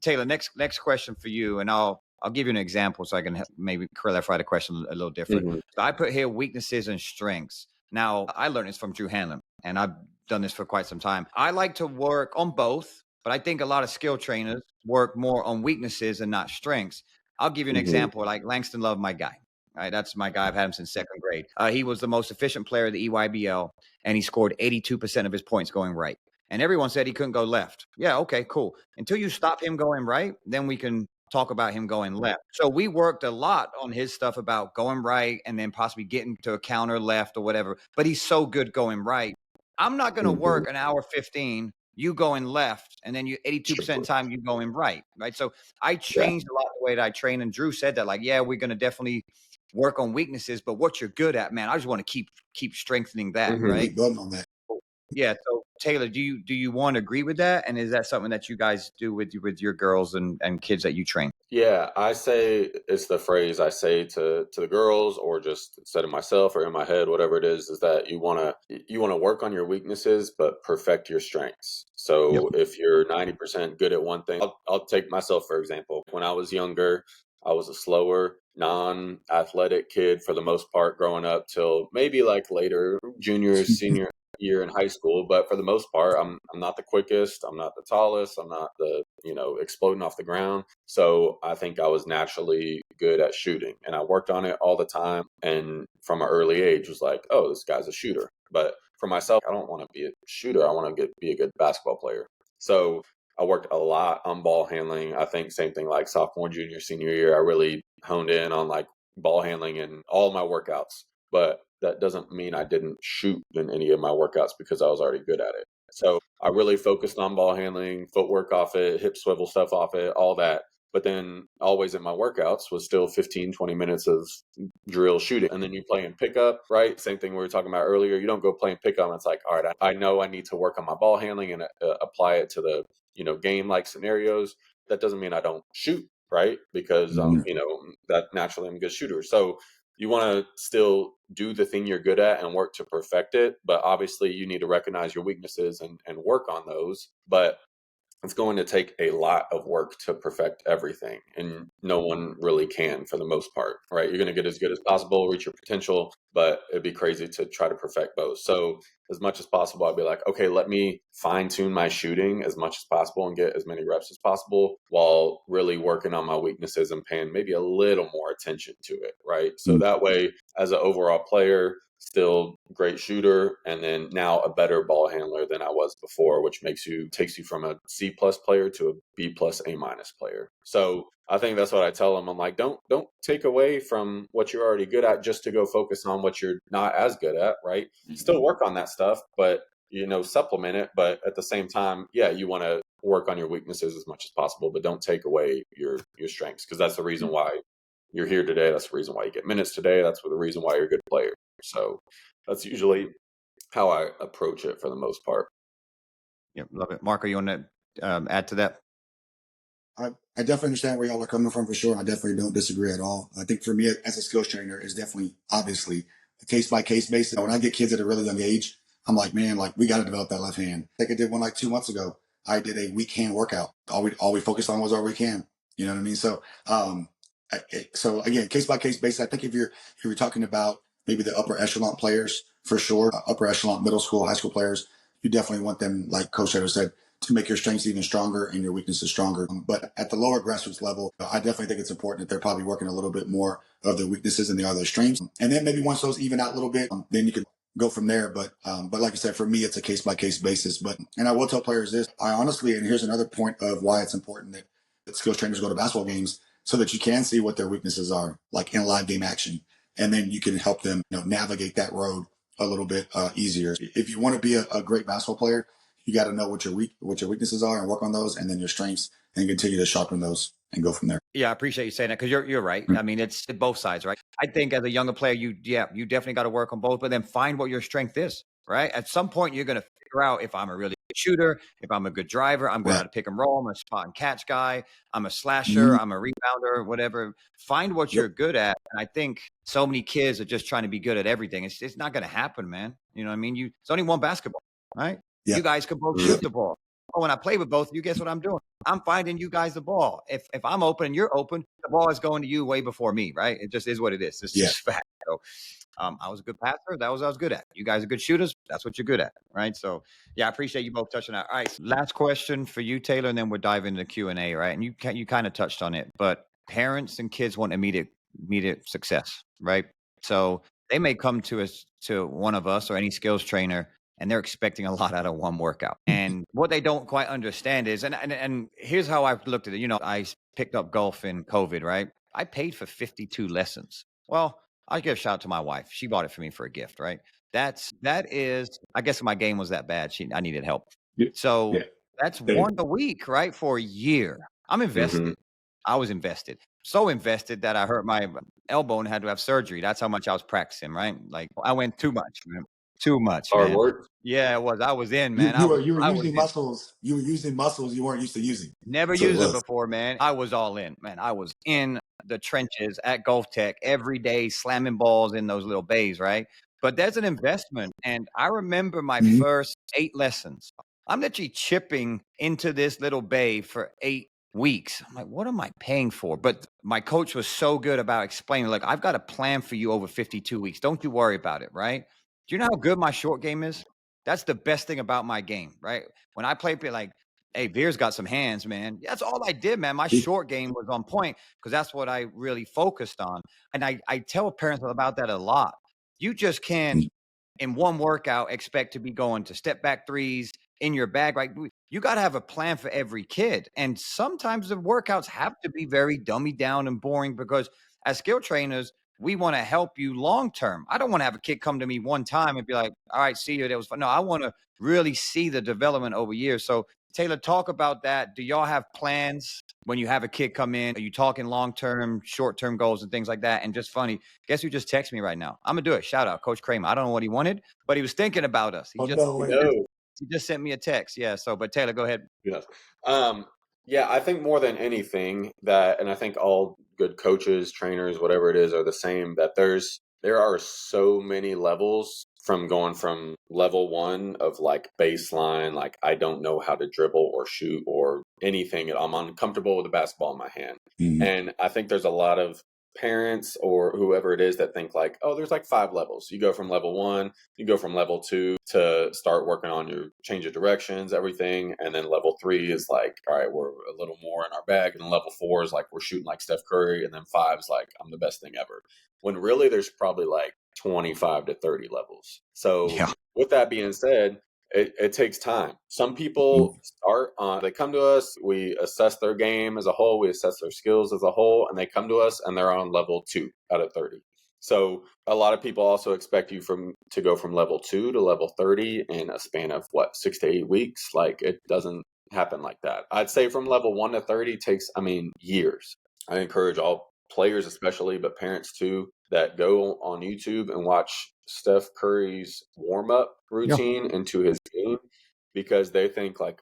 Taylor, next question for you, and I'll give you an example so I can maybe clarify the question a little different. Mm-hmm. So I put here weaknesses and strengths. Now I learned this from Drew Hanlon, and I've done this for quite some time. I like to work on both, but I think a lot of skill trainers work more on weaknesses and not strengths. I'll give you an Mm-hmm. example. Like Langston Love, my guy. All right, that's my guy. I've had him since second grade. He was the most efficient player of the EYBL, and he scored 82% of his points going right. And everyone said he couldn't go left. Yeah, okay, cool. Until you stop him going right, then we can talk about him going left. So we worked a lot on his stuff about going right and then possibly getting to a counter left or whatever. But he's so good going right. I'm not going to Mm-hmm. work an hour 15, you going left, and then you 82% of the time you going right. Right. So I changed a lot the way that I train. And Drew said that, like, yeah, we're going to definitely work on weaknesses, but what you're good at, man, I just want to keep strengthening that, Mm-hmm. right? Keep building on that. Yeah. So Taylor, do you want to agree with that? And is that something that you guys do with your girls and kids that you train? Yeah, I say it's the phrase I say to the girls, or just said it myself or in my head, whatever it is that you wanna work on your weaknesses, but perfect your strengths. Yep. So if you're 90% good at one thing, I'll take myself for example. When I was younger, I was a slower, non-athletic kid for the most part, growing up till maybe like later junior, senior year in high school. But for the most part, I'm not the quickest, I'm not the tallest, I'm not the exploding off the ground. So I think I was naturally good at shooting, and I worked on it all the time. And from an early age, was like, oh, this guy's a shooter. But for myself, I don't want to be a shooter. I want to be a good basketball player. So I worked a lot on ball handling. I think same thing like sophomore, junior, senior year. I really honed in on like ball handling in all my workouts. But that doesn't mean I didn't shoot in any of my workouts because I was already good at it. So I really focused on ball handling, footwork off it, hip swivel stuff off it, all that. But then always in my workouts was still 15, 20 minutes of drill shooting. And then you play in pickup, right? Same thing we were talking about earlier. You don't go play in pickup and it's like, all right, I know I need to work on my ball handling and apply it to the, game like scenarios. That doesn't mean I don't shoot, right? Because, that naturally I'm a good shooter. So you want to still do the thing you're good at and work to perfect it. But obviously you need to recognize your weaknesses and work on those. But it's going to take a lot of work to perfect everything, and no one really can for the most part, right? You're going to get as good as possible, reach your potential, but it'd be crazy to try to perfect both. So as much as possible, I'd be like, okay, let me fine tune my shooting as much as possible and get as many reps as possible while really working on my weaknesses and paying maybe a little more attention to it, right? So that way, as an overall player, still great shooter, and then now a better ball handler than I was before, which takes you from a C plus player to a B plus A minus player. So I think that's what I tell them. I'm like, don't take away from what you're already good at just to go focus on what you're not as good at, right? Still work on that stuff, but supplement it. But at the same time, yeah, you want to work on your weaknesses as much as possible, but don't take away your strengths, because that's the reason why you're here today. That's the reason why you get minutes today. That's the reason why you're a good player. So that's usually how I approach it for the most part. Yep, love it. Marco, you want to add to that? I definitely understand where y'all are coming from for sure. I definitely don't disagree at all. I think for me as a skills trainer, it's definitely obviously a case by case basis. When I get kids at a really young age, I'm like, man, like we got to develop that left hand. Like I did one like 2 months ago. I did a weak hand workout. All we focused on was our weak hand. You know what I mean? So, so again, case by case basis. I think if you're talking about maybe the upper echelon players, for sure. Upper echelon, middle school, high school players, you definitely want them, like Coach Taylor said, to make your strengths even stronger and your weaknesses stronger. But at the lower grassroots level, I definitely think it's important that they're probably working a little bit more of their weaknesses than they are their strengths. And then maybe once those even out a little bit, then you can go from there. But like I said, for me, it's a case by case basis. And I will tell players this, I honestly, and here's another point of why it's important that skills trainers go to basketball games so that you can see what their weaknesses are, like in live game action. And then you can help them, navigate that road a little bit easier. If you want to be a great basketball player, you got to know what your weaknesses are and work on those, and then your strengths, and continue to sharpen those and go from there. Yeah, I appreciate you saying that because you're right. I mean, it's both sides, right? I think as a younger player, you definitely got to work on both, but then find what your strength is, right? At some point, you're going to figure out if I'm a really good shooter, if I'm a good driver, I'm good Right. at a pick and roll, I'm a spot and catch guy, I'm a slasher, I'm a rebounder, whatever. Find what you're good at. And I think so many kids are just trying to be good at everything. It's not going to happen, man. You know what I mean? It's only one basketball, right? Yeah. You guys can both shoot the ball. When I play with both of you, guess what I'm doing? I'm finding you guys the ball. If I'm open and you're open, the ball is going to you way before me, right? It just is what it is. It's just fact. So I was a good passer. That was what I was good at. You guys are good shooters. That's what you're good at, right? So yeah, I appreciate you both touching that. All right, last question for you, Taylor, and then we're diving into Q&A, right? And you kind of touched on it, but parents and kids want immediate success, right? So they may come to one of us or any skills trainer, and they're expecting a lot out of one workout. And what they don't quite understand is, and here's how I've looked at it. I picked up golf in COVID, right? I paid for 52 lessons. Well, I give a shout out to my wife. She bought it for me for a gift, right? That is, I guess my game was that bad. I needed help. So that's one a week, right? For a year. I'm invested. I was invested. So invested that I hurt my elbow and had to have surgery. That's how much I was practicing, right? Like I went too much, man. Too much, Hard man. work. Yeah, it was. I was in, man. You were I was using in. muscles. You were using muscles you weren't used to using. Never So it used it was. before, man. I was all in, man. I was in the trenches at Golf Tech every day, slamming balls in those little bays, right? But there's an investment. And I remember my first 8 lessons. I'm literally chipping into this little bay for 8 weeks. I'm like, what am I paying for? But my coach was so good about explaining, look, I've got a plan for you over 52 weeks. Don't you worry about it, right? Do you know how good my short game is? That's the best thing about my game, right? When I play, like, hey, Veer's got some hands, man. That's all I did, man. My short game was on point because that's what I really focused on. And I tell parents about that a lot. You just can't, in one workout, expect to be going to step back threes in your bag, right? You got to have a plan for every kid. And sometimes the workouts have to be very dummy down and boring because as skill trainers, we want to help you long term. I don't want to have a kid come to me one time and be like, all right, see you. That was fun. No, I want to really see the development over years. So Taylor, talk about that. Do y'all have plans when you have a kid come in? Are you talking long-term, short-term goals and things like that? And just funny, guess who just texted me right now? I'm going to do it. Shout out, Coach Kramer. I don't know what he wanted, but he was thinking about us. He just sent me a text. Yeah. So, but Taylor, go ahead. Yes. Yeah, I think more than anything that, and I think all good coaches, trainers, whatever it is, are the same, that there are so many levels from going from level 1 of like baseline, like I don't know how to dribble or shoot or anything. I'm uncomfortable with the basketball in my hand. And I think there's a lot of parents or whoever it is that think like, oh, there's like 5 levels. You go from level 1, you go from level 2 to start working on your change of directions, everything. And then level 3 is like, all right, we're a little more in our bag. And then level 4 is like, we're shooting like Steph Curry. And then 5 is like, I'm the best thing ever. When really there's probably like 25 to 30 levels. So with that being said, it takes time. Some people they come to us, we assess their game as a whole, we assess their skills as a whole, and they come to us and they're on level 2 out of 30. So a lot of people also expect you to go from level 2 to level 30 in a span of 6 to 8 weeks. Like it doesn't happen like that. I'd say from level 1 to 30 takes, years. I encourage all players especially, but parents too, that go on YouTube and watch Steph Curry's warm-up routine into his game because they think like,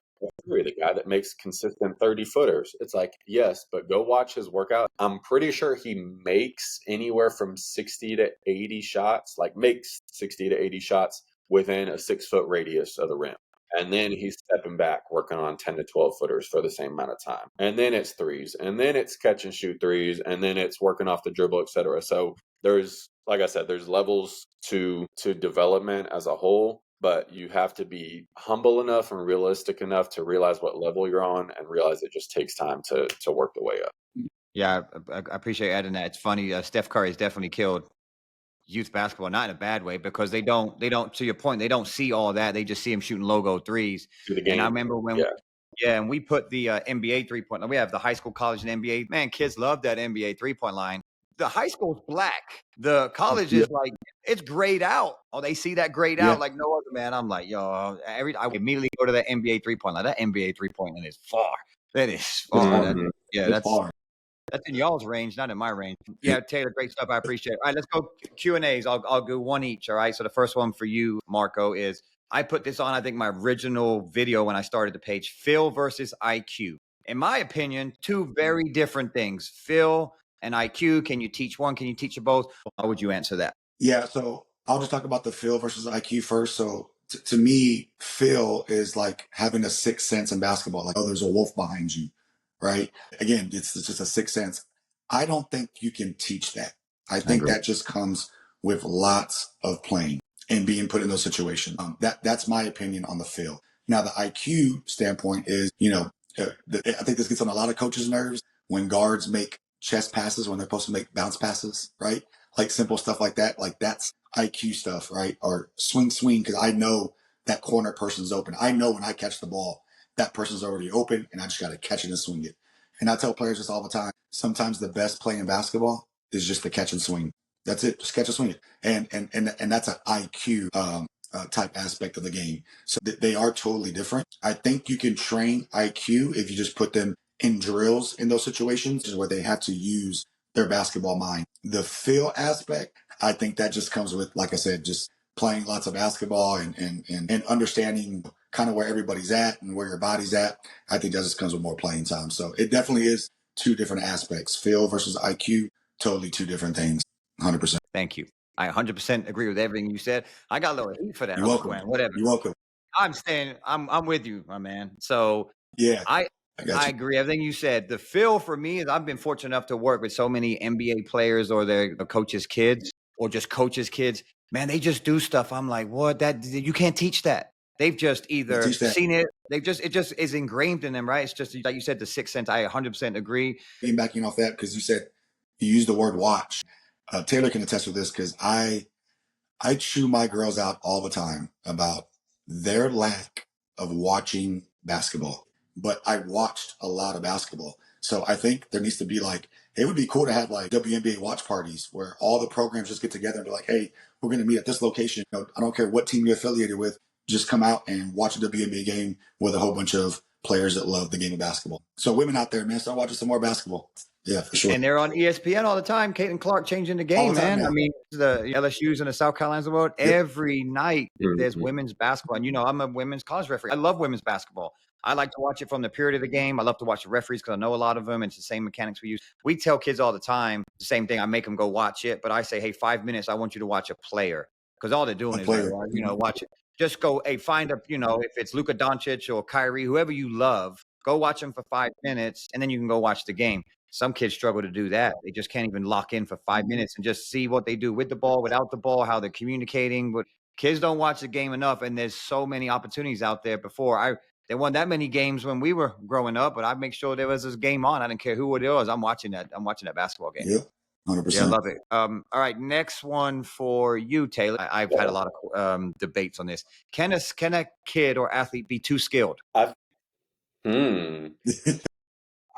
Curry, the guy that makes consistent 30-footers. It's like, yes, but go watch his workout. I'm pretty sure he makes anywhere from 60 to 80 shots, makes 60 to 80 shots within a 6-foot radius of the rim. And then he's stepping back, working on 10 to 12 footers for the same amount of time. And then it's threes, and then it's catch and shoot threes, and then it's working off the dribble, etc. So there's like I said, there's levels to development as a whole, but you have to be humble enough and realistic enough to realize what level you're on and realize it just takes time to work the way up. Yeah, I appreciate adding that. It's funny. Steph Curry has definitely killed youth basketball, not in a bad way, because they don't, to your point, they don't see all that. They just see him shooting logo threes. To the And I game. remember when, Yeah. yeah, and we put the NBA 3-point line. We have the high school, college, and NBA. Man, kids love that NBA 3-point line. The high school's black. The college Yeah, is like, it's grayed out. Oh, they see that grayed yeah, out like no other, man. I'm like, yo, I immediately go to that NBA 3-point line. That NBA 3-point line is far. That is it's far. far. That, Mhm. yeah, It's far. that's in y'all's range, not in my range. Yeah. Yeah, Taylor, great stuff. I appreciate it. All right, let's go Q&As. I'll do one each. All right. So the first one for you, Marco, is I put this on, I think, my original video when I started the page. Phil versus IQ. In my opinion, two very different things. Phil and IQ. Can you teach one? Can you teach you both? How would you answer that? Yeah, so I'll just talk about the feel versus IQ first. So to me, feel is like having a sixth sense in basketball. Like, oh, there's a wolf behind you, right? Again, it's just a sixth sense. I don't think you can teach that. I I think agree. that just comes with lots of playing and being put in those situations. That's my opinion on the feel. Now, the IQ standpoint is, I think this gets on a lot of coaches' nerves when guards make chest passes when they're supposed to make bounce passes, right? Like simple stuff like that. Like that's IQ stuff, right? Or swing, because I know that corner person's open. I know when I catch the ball, that person's already open, and I just got to catch it and swing it. And I tell players this all the time. Sometimes the best play in basketball is just the catch and swing. That's it. Just catch and swing it. And that's an IQ type aspect of the game. So they are totally different. I think you can train IQ if you just put them in drills in those situations where they have to use their basketball mind. The feel aspect, I think that just comes with, like I said, just playing lots of basketball and understanding kind of where everybody's at and where your body's at. I think that just comes with more playing time. So it definitely is two different aspects. Feel versus IQ, totally two different things. 100%. Thank you. I 100% agree with everything you said. I got a little heat for that, You're Uncle welcome. Gwen. Whatever. You're welcome. I'm with you, my man. So Yeah, I I got I you. agree. Everything you said. The feel for me is I've been fortunate enough to work with so many NBA players or their coaches' kids or just coaches' kids. Man, they just do stuff. I'm like, what? That you can't teach that. They've just Can't either teach that. seen it. It just is ingrained in them, right? It's just like you said, the sixth sense. I 100% agree. Backing off that because you said you used the word watch. Taylor can attest to this because I chew my girls out all the time about their lack of watching basketball. But I watched a lot of basketball. So I think there needs to be like, it would be cool to have like WNBA watch parties where all the programs just get together and be like, hey, we're going to meet at this location. I don't care what team you're affiliated with. Just come out and watch a WNBA game with a whole bunch of players that love the game of basketball. So women out there, man, start watching some more basketball. Yeah, for sure. And they're on ESPN all the time. Caitlin Clark changing the All game, the time man. now. I mean, the LSU's and the South Carolinas of the world. Yep. Every night there's Mhm. women's basketball. And I'm a women's college referee. I love women's basketball. I like to watch it from the period of the game. I love to watch the referees because I know a lot of them. It's the same mechanics we use. We tell kids all the time the same thing. I make them go watch it, but I say, hey, 5 minutes. I want you to watch a player because all they're doing A is player. watch it. Just go, hey, find if it's Luka Doncic or Kyrie, whoever you love, go watch them for 5 minutes, and then you can go watch the game. Some kids struggle to do that. They just can't even lock in for 5 minutes and just see what they do with the ball, without the ball, how they're communicating. But kids don't watch the game enough, and there's so many opportunities out there. There weren't that many games when we were growing up, but I make sure there was this game on. I didn't care who it was. I'm watching that. I'm watching that basketball game. Yep. Yeah, I 100%. love it. All right, next one for you, Taylor. I've had a lot of debates on this. Can a kid or athlete be too skilled? Hmm.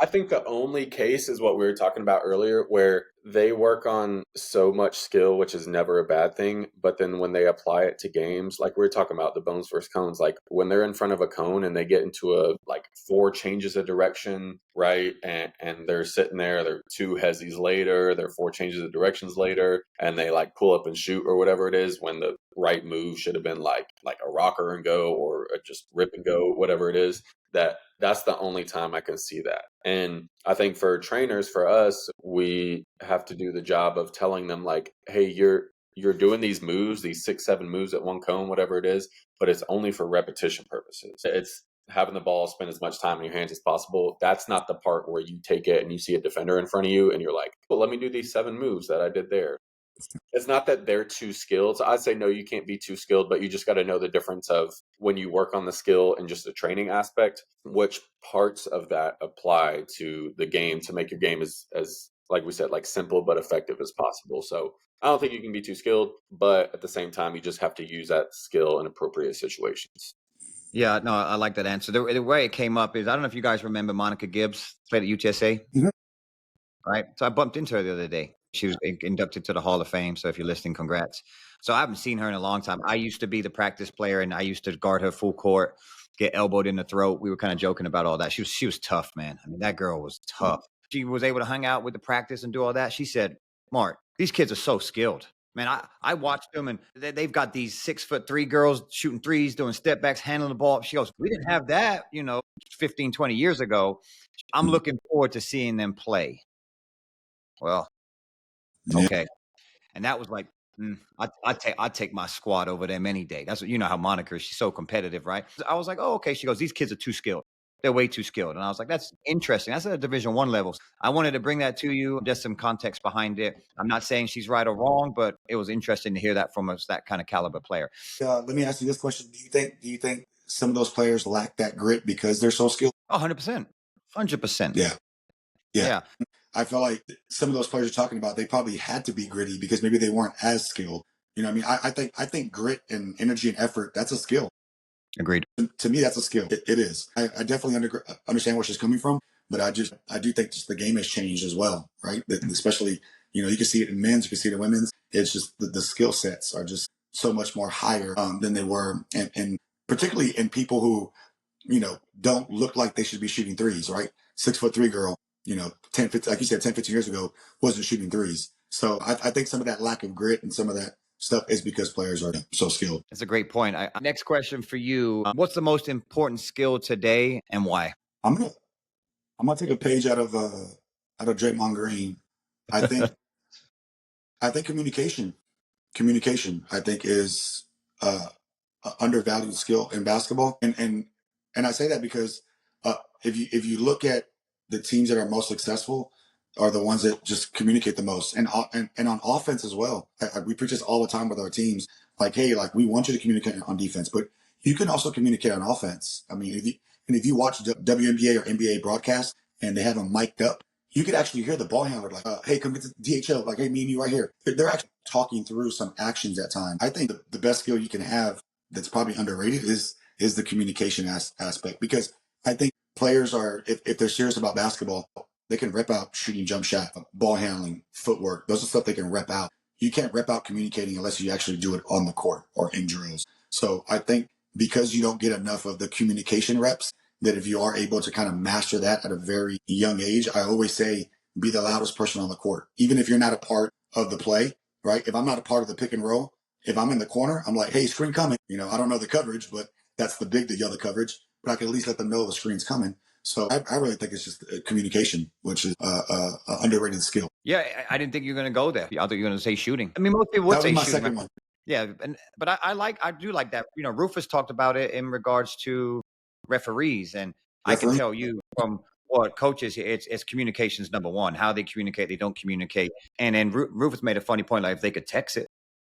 I think the only case is what we were talking about earlier, where they work on so much skill, which is never a bad thing. But then when they apply it to games, like we were talking about the bones versus cones, like when they're in front of a cone and they get into like 4 changes of direction, right? And they're sitting there, they're 2 hezzies later, they're 4 changes of directions later, and they like pull up and shoot or whatever it is when the right move should have been like a rocker and go or just rip and go, whatever it is. That's the only time I can see that. And I think for trainers, for us, we have to do the job of telling them like, hey, you're doing these moves, these 6, 7 moves at one cone, whatever it is, but it's only for repetition purposes. It's having the ball spend as much time in your hands as possible. That's not the part where you take it and you see a defender in front of you and you're like, well, let me do these 7 moves that I did there. It's not that they're too skilled. So I'd say no, you can't be too skilled, but you just got to know the difference of when you work on the skill and just the training aspect, which parts of that apply to the game to make your game as like we said, like simple but effective as possible. So I don't think you can be too skilled, but at the same time, you just have to use that skill in appropriate situations. Yeah, no, I like that answer. The way it came up is I don't know if you guys remember Monica Gibbs played at UTSA. Mhm. Right? So I bumped into her the other day. She was inducted to the Hall of Fame. So if you're listening, congrats. So I haven't seen her in a long time. I used to be the practice player and I used to guard her full court, get elbowed in the throat. We were kind of joking about all that. She was tough, man. I mean, that girl was tough. She was able to hang out with the practice and do all that. She said, Mark, these kids are so skilled. Man, I watched them and they've got these 6'3" girls shooting threes, doing step backs, handling the ball. She goes, we didn't have that, 15, 20 years ago. I'm looking forward to seeing them play. Well, Yeah. okay. And that was like, I'd take my squad over them any day. That's what, how Monica is. She's so competitive, right? I was like, oh, okay. She goes, these kids are too skilled. They're way too skilled. And I was like, that's interesting. That's at a Division I level. I wanted to bring that to you, just some context behind it. I'm not saying she's right or wrong, but it was interesting to hear that from us, that kind of caliber player. Let me ask you this question: Do you think some of those players lack that grit because they're so skilled? Oh, 100%. 100%. Yeah. Yeah. I feel like some of those players you're talking about, they probably had to be gritty because maybe they weren't as skilled. You know what I mean? I think grit and energy and effort, that's a skill. Agreed. To me, that's a skill. It is. I definitely understand where she's coming from, but I do think just the game has changed as well, right? Especially, you can see it in men's, you can see it in women's. It's just the skill sets are just so much more higher than they were. And particularly in people who, don't look like they should be shooting threes, right? 6'3" girl, 10, 15, like you said, 10, 15 years ago wasn't shooting threes. So I think some of that lack of grit and some of that stuff is because players are so skilled. That's a great point. Next question for you. What's the most important skill today and why? I'm gonna take a page out of Draymond Green. I think communication. Communication, I think, is a undervalued skill in basketball, and I say that because if you look at the teams that are most successful, are the ones that just communicate the most, and on offense as well. We preach this all the time with our teams, like, hey, like we want you to communicate on defense, but you can also communicate on offense. I mean, if you watch WNBA or NBA broadcasts and they have them mic'd up, you could actually hear the ball handler like, hey, come get the DHL, like, hey, me and you right here. They're actually talking through some actions at times. I think the best skill you can have that's probably underrated is the communication aspect, because I think players are, if they're serious about basketball, they can rep out shooting jump shot, ball handling, footwork. Those are stuff they can rep out. You can't rep out communicating unless you actually do it on the court or in drills. So I think because you don't get enough of the communication reps, that if you are able to kind of master that at a very young age, I always say be the loudest person on the court. Even if you're not a part of the play, right? If I'm not a part of the pick and roll, if I'm in the corner, I'm like, hey, screen coming. I don't know the coverage, but that's the big deal, the coverage. But I can at least let them know the screen's coming. So I really think it's just communication, which is an underrated skill. Yeah, I didn't think you were going to go there. I thought you were going to say shooting. I mean, most people would That was say my shooting. second one. Yeah, but I do like that. Rufus talked about it in regards to referees, and I can tell you from what coaches, it's communications number one. How they communicate, they don't communicate, and then Rufus made a funny point, like if they could text it.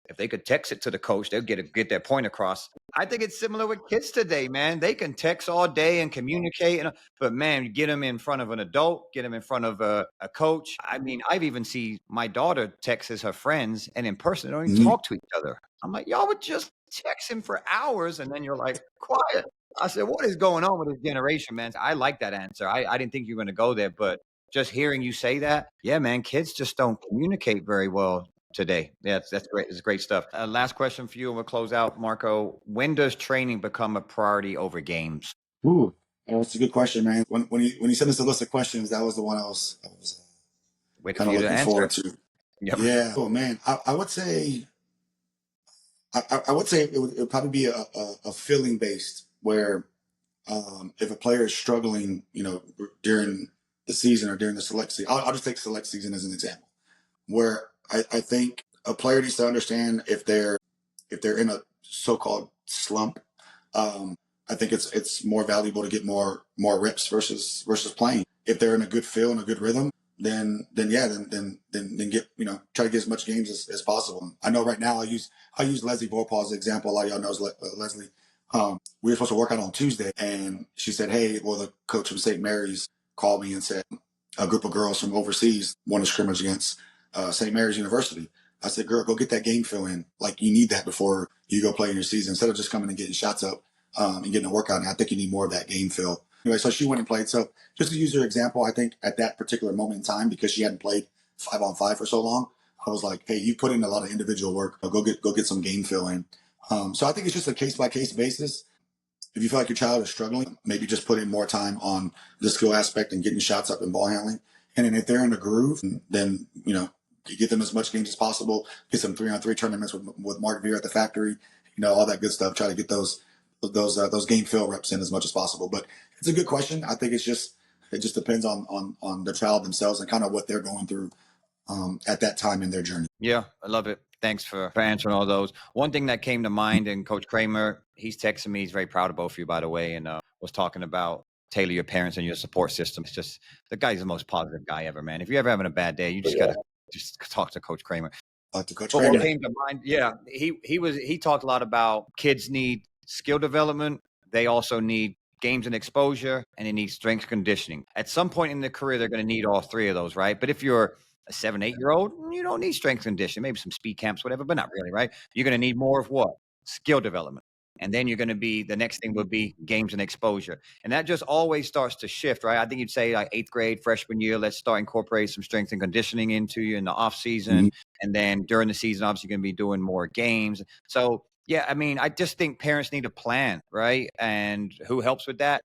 If they could text it to the coach, they'll get their point across. I think it's similar with kids today, man. They can text all day and communicate, but man, you get them in front of an adult, get them in front of a coach. I mean, I've even seen my daughter texts her friends, and in person, they don't even talk to each other. I'm like, y'all would just text him for hours, and then you're like, quiet. I said, what is going on with this generation, man? I like that answer. I didn't think you were going to go there, but just hearing you say that, yeah, man, kids just don't communicate very well today. Yeah, that's great. It's great stuff. Last question for you, and we'll close out, Marco. When does training become a priority over games? Ooh, that's a good question, man. When you sent us a list of questions, that was the one I was Waiting kind for of you to looking answer. forward to. Yep. Yeah. Oh man, I would say it would probably be a feeling based, where if a player is struggling, during the season or during the select season. I'll just take select season as an example, where I think a player needs to understand if they're in a so-called slump. I think it's more valuable to get more reps versus playing. If they're in a good feel and a good rhythm, then get, try to get as much games as possible. I know right now I use Leslie Vorpahl as an example. A lot of y'all knows Leslie. We were supposed to work out on Tuesday, and she said, "Hey, well, the coach from St. Mary's called me and said a group of girls from overseas want to scrimmage against St. Mary's University." I said, "Girl, go get that game fill in. Like, you need that before you go play in your season. Instead of just coming and getting shots up and getting a workout in, I think you need more of that game fill." Anyway, so she went and played. So just to use her example, I think at that particular moment in time, because she hadn't played 5-on-5 for so long, I was like, "Hey, you put in a lot of individual work. Go get some game fill in." So I think it's just a case by case basis. If you feel like your child is struggling, maybe just put in more time on the skill aspect and getting shots up and ball handling. And then if they're in the groove, then you get them as much games as possible. Get some 3-on-3 tournaments with Mark Rivera at the factory. All that good stuff. Try to get those game fill reps in as much as possible. But it's a good question. I think it just depends on the child themselves and kind of what they're going through at that time in their journey. Yeah, I love it. Thanks for answering all those. One thing that came to mind, and Coach Kramer, he's texting me. He's very proud of both of you, by the way, and was talking about tailor your parents and your support system. It's just, the guy's the most positive guy ever, man. If you're ever having a bad day, you just gotta just talk to Coach Kramer. To Coach But Kramer. what came to mind, yeah, he talked a lot about kids need skill development. They also need games and exposure, and they need strength conditioning. At some point in their career, they're going to need all three of those, right? But if you're a 7, 8-year-old, you don't need strength conditioning, maybe some speed camps, whatever, but not really, right? You're going to need more of what? Skill development. And then you're going to be, the next thing would be games and exposure. And that just always starts to shift, right? I think you'd say like 8th grade, freshman year, let's start incorporating some strength and conditioning into you in the off season. Mhm. And then during the season, obviously you're going to be doing more games. So yeah, I mean, I just think parents need a plan, right? And who helps with that?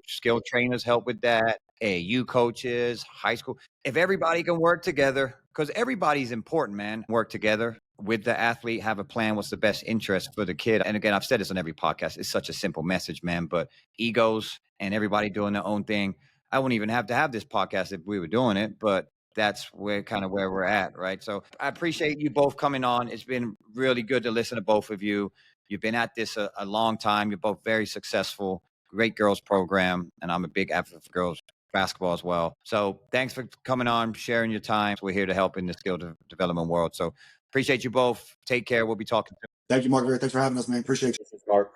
Skill trainers help with that. AAU coaches, high school. If everybody can work together, because everybody's important, man, work together with the athlete, have a plan, what's the best interest for the kid. And again, I've said this on every podcast. It's such a simple message, man, but egos and everybody doing their own thing. I wouldn't even have to have this podcast if we were doing it, but that's where we're at, right? So I appreciate you both coming on. It's been really good to listen to both of you. You've been at this a long time. You're both very successful, great girls program, and I'm a big advocate for girls basketball as well. So thanks for coming on, sharing your time. We're here to help in the skill development world. So appreciate you both. Take care. We'll be talking. Thank you, Mark. Thanks for having us, man. Appreciate you. This is Mark.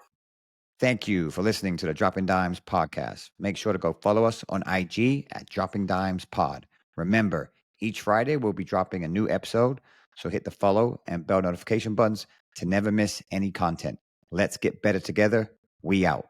Thank you for listening to the Dropping Dimes podcast. Make sure to go follow us on IG at Dropping Dimes Pod. Remember, each Friday we'll be dropping a new episode, so hit the follow and bell notification buttons to never miss any content. Let's get better together. We out.